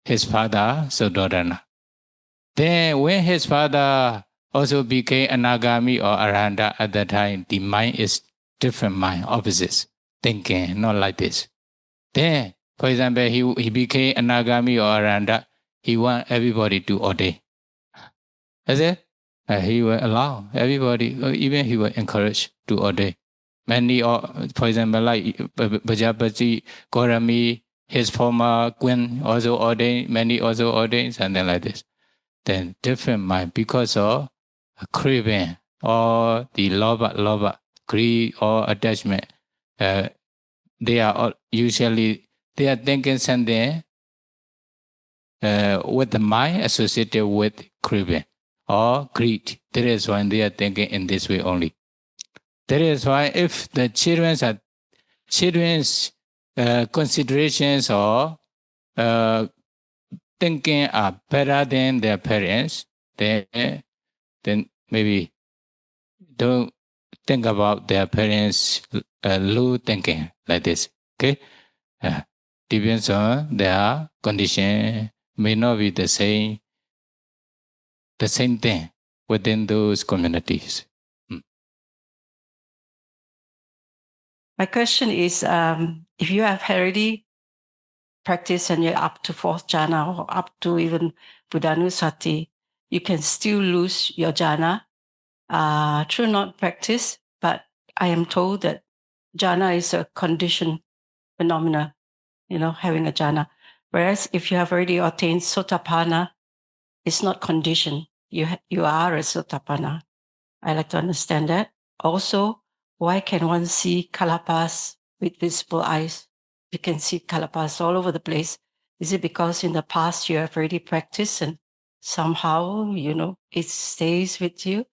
his father, Suddhodana. Then when his father also became Anagami or Arahanta at that time, the mind is different mind, opposites, thinking, not like this. Then, for example, he became Anagami or Arahanta, he wants everybody to ordain. Is it? He will allow everybody, even he will encourage to ordain. Many, for example, like Bajapati, Gorami, his former queen also ordained, many also ordained, something like this. Then different mind because of craving or the lobha, greed or attachment. They are usually, they are thinking something with the mind associated with craving or greed. That is why they are thinking in this way only. That is why if the children's considerations or thinking are better than their parents, then maybe don't think about their parents' low thinking like this. Okay, depends on their condition. May not be the same thing within those communities. My question is, if you have already practiced and you're up to 4th jhana or up to even Buddhanussati, you can still lose your jhana through not practice. But I am told that jhana is a conditioned phenomena, having a jhana. Whereas if you have already attained Sotapanna, it's not conditioned. You are a Sotapanna. I like to understand that. Also, why can one see kalapas with visible eyes? You can see kalapas all over the place. Is it because in the past you have already practiced and somehow, it stays with you?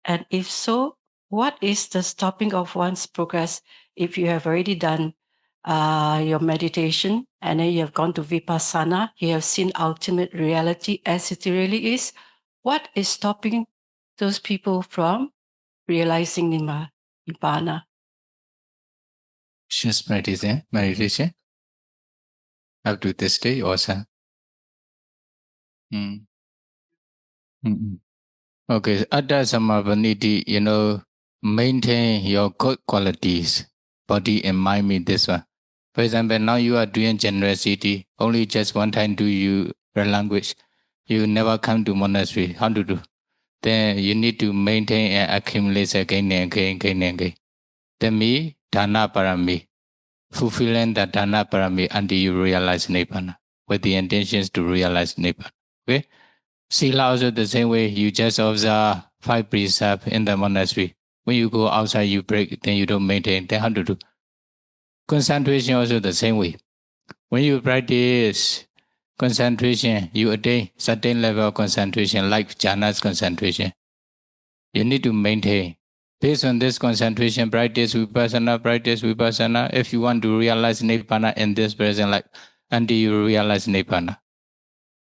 And if so, what is the stopping of one's progress if you have already done your meditation and then you have gone to vipassana, you have seen ultimate reality as it really is? What is stopping those people from realizing Nibbana? Just practicing meditation up to this day also. Okay, Atta Samavaniti, maintain your good qualities, body and mind mean this one. For example, now you are doing generosity, only just one time do you learn language. You never come to monastery. How to do? Then you need to maintain and accumulate again and again. Then me, Dana Parami, fulfilling the Dana Parami until you realize Nibbana, with the intentions to realize Nibbana. Okay? Sila also the same way, you just observe 5 precepts in the monastery. When you go outside, you break, then you don't maintain. Then how to do? Concentration also the same way. When you practice concentration, you attain certain level of concentration, like jhana's concentration. You need to maintain. Based on this concentration, practice vipassana. If you want to realize Nibbana in this present life, until you realize Nibbana.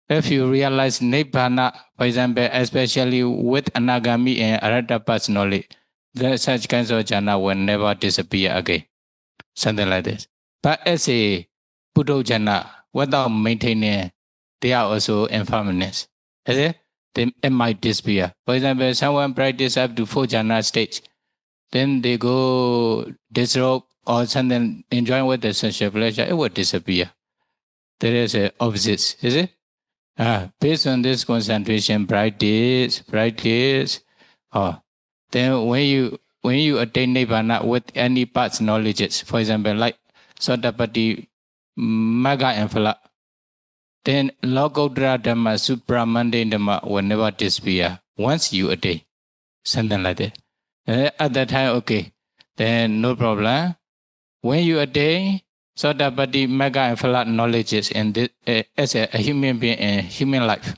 If you realize Nibbana, for example, especially with Anagami and Arhata path knowledge, such kinds of jhana will never disappear again. Something like this. But as a Buddha jhana, without maintaining, they are also impermanent. It might disappear. For example, someone practice up to 4 jhana stage, then they go disrobe or something, enjoying with the sensual pleasure, it will disappear. There is an opposite, is it? Based on this concentration, practice. Then when you attain Nibbana with any parts knowledges, for example, like Sotapatti, Magga and Phala, then Lokottara Dhamma, supramundane Dhamma will never disappear once you attain. Something like that. At that time, okay, then no problem. When you attain Sotapatti, Magga and Phala knowledges and as a human being in human life,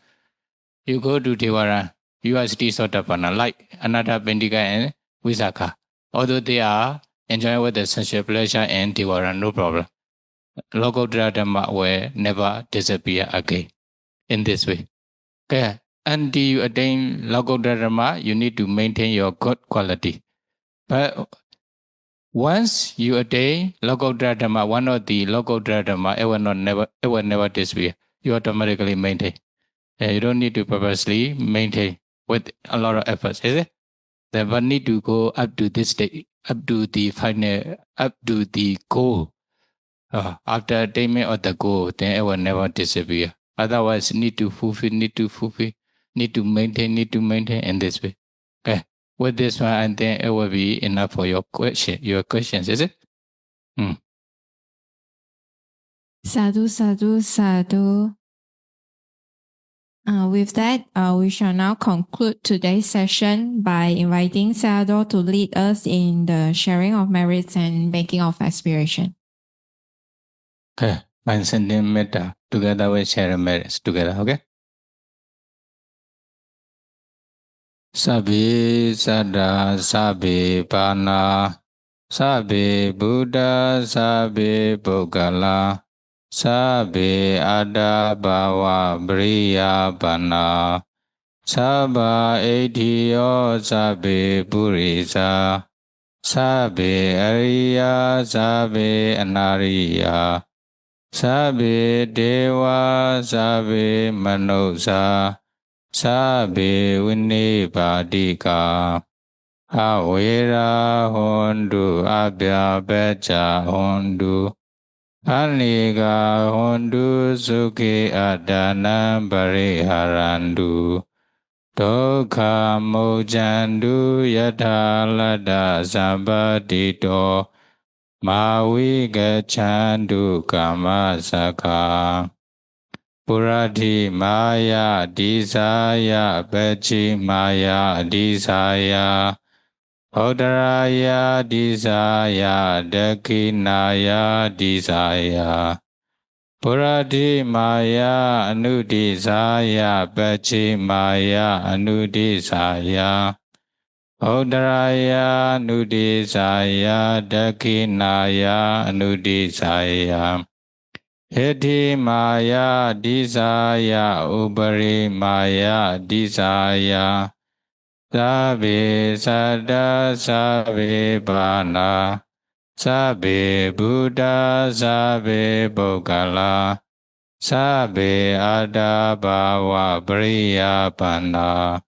you go to Devara, you are still Sotapanna, like Anatta, Pendika and Visakha. Although they are enjoying with the sensual pleasure and Devara, no problem. Lokottara Dhamma will never disappear again in this way. Okay. Until you attain Lokottara Dhamma, you need to maintain your good quality. But once you attain Lokottara Dhamma, one of the Lokottara Dhamma, it will never disappear. You automatically maintain. You don't need to purposely maintain with a lot of efforts, is it? Then one need to go up to this stage, up to the final, up to the goal. After attainment of the goal, then it will never disappear. Otherwise, need to fulfill. need to maintain in this way. Okay. With this one, I think it will be enough for your questions, is it? Sadhu, sadhu, sadhu. With that, we shall now conclude today's session by inviting Sayadaw to lead us in the sharing of merits and making of aspiration. Okay. By sending metta together with sharing merits together, okay? Sabbe Sada Sabbe Bana Sabbe Buddha Sabbe Bogala Sabbe Ada Bhava Briya Bana Sabba Ediyo Sabbe Purisa Sabbe Ariya Sabbe Anariya Sabbe Deva Sabbe Manusa Sabbe Vinibadika Awera Hondu Abya Becha Hondu Aniga Hondu Sukhi Adana Bariharandu Dokha Mojandu Yathalada Sambadito Mawiga Chandu Kama Sakha Purati Maya Disaya Pechi Maya Disaya Udaraya Disaya Dakinaya Disaya Purati Maya Anudisaya Pechi Maya Anudisaya Udaraya Anudisaya Dakinaya Anudisaya Heti Maya Disaya Ubari Maya Disaya Sabbe Sada Sabbe Bana Sabbe Buddha Sabbe Bogala Sabbe Ada Bhava Briya Bana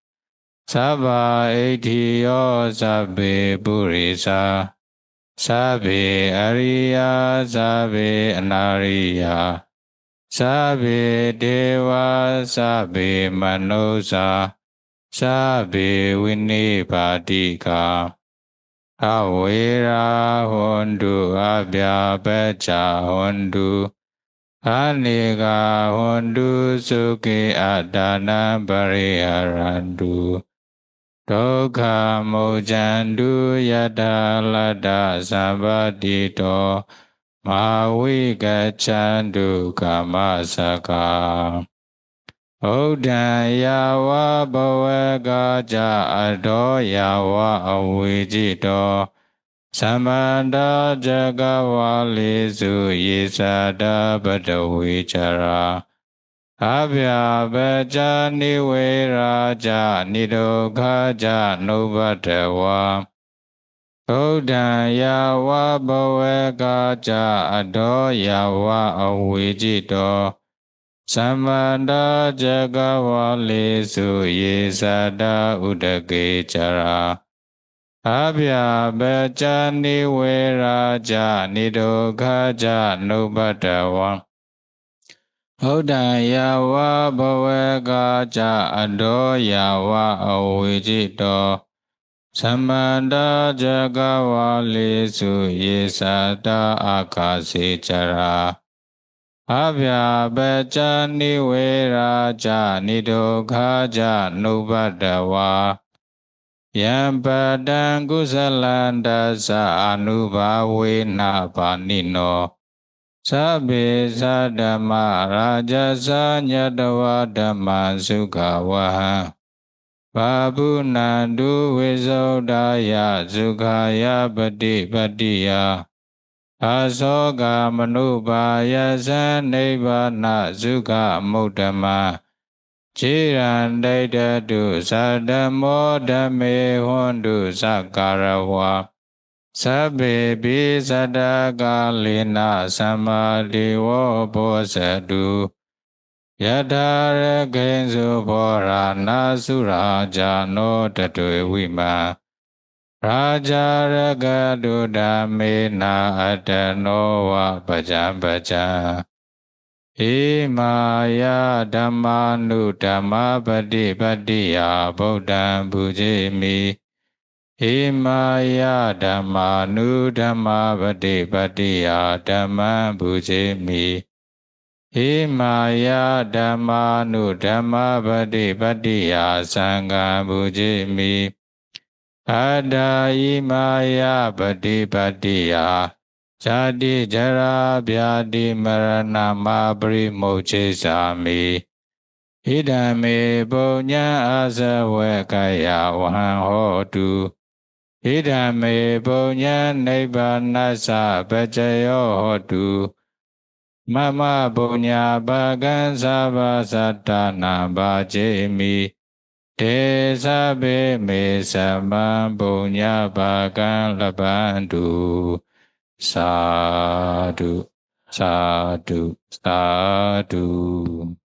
Sabba Ediyo Sabbe Purisa Sabbe Ariya Sabbe Anariya Sabbe Deva Sabbe Manusa Sabbe Vinibadika Awera Hondu Abya Becha Hondu Aniga Hondu Sukhi Adana Bariharandu Dokha Mojandu Yathalada Sambadito Mawiga Chandu Kama Sakha Uddha Yawa Bhavagaja Ado Yawa Avijito Samanda Jagawali Su Yisada Badavichara Abya Beja Niweraja Nidokhaja Nubhadawa Uddha Yawa Bhavagaja Ado Yawa Avijito Samanda Jagawali Su Yisada Udakechara Abya Beja Niweraja Nidokhaja Nubhadawa Uddha Yawa Bhavagaja Ado Yawa Avijito Samanda Jagawali Su Yisada Akasechara Abya Beja Niweraja Nidokhaja Nubhadawa Yampadang Kusalanda Sa Anubhavena Panino Sabbe Sadama Rajasa Nyadawa Dhamma Sukhawaha Babunandu Visodaya Sukhaya Pati Patiya Asoga Manubhaya Sannibbana Sukha Muddhama Chirandaitu Sadamo Dhamme Hondu Sakarawa Sabbe Bisadhakalina Samadhiwo Bosadu Yadhara Gensu Bhorana Suraja No Tatwe Vima Raja Ragadu Dhammena Adano Va Bhajan Bhajan ဧမာယဓမ္မာနုဓမ္မပတိပတ္တိယဗုဒ္ဓံပူဇေမိဧမာယဓမ္မာနုဓမ္မပတိပတ္တိယဓမ္မံပူဇေမိဧမာယဓမ္မာနုဓမ္မပတိပတ္တိယသံဃံပူဇေမိအတ္တဣမာယပတိပတ္တိယဇာတိဇရာဗျာတိမရဏမပရိမုច្ခြေစာမိဣဒံမေပုညံအာဇဝေကယဝဟံဟောတုဣဒံမေပုညံနိဗ္ဗာနသပจโยဟောတုမမပုညပါကံသဗ္ဗသတ္တနာဘာဇေမိတေသဗေမေသမံပုညပါကံလပန္တုသာဓုသာဓုသာဓု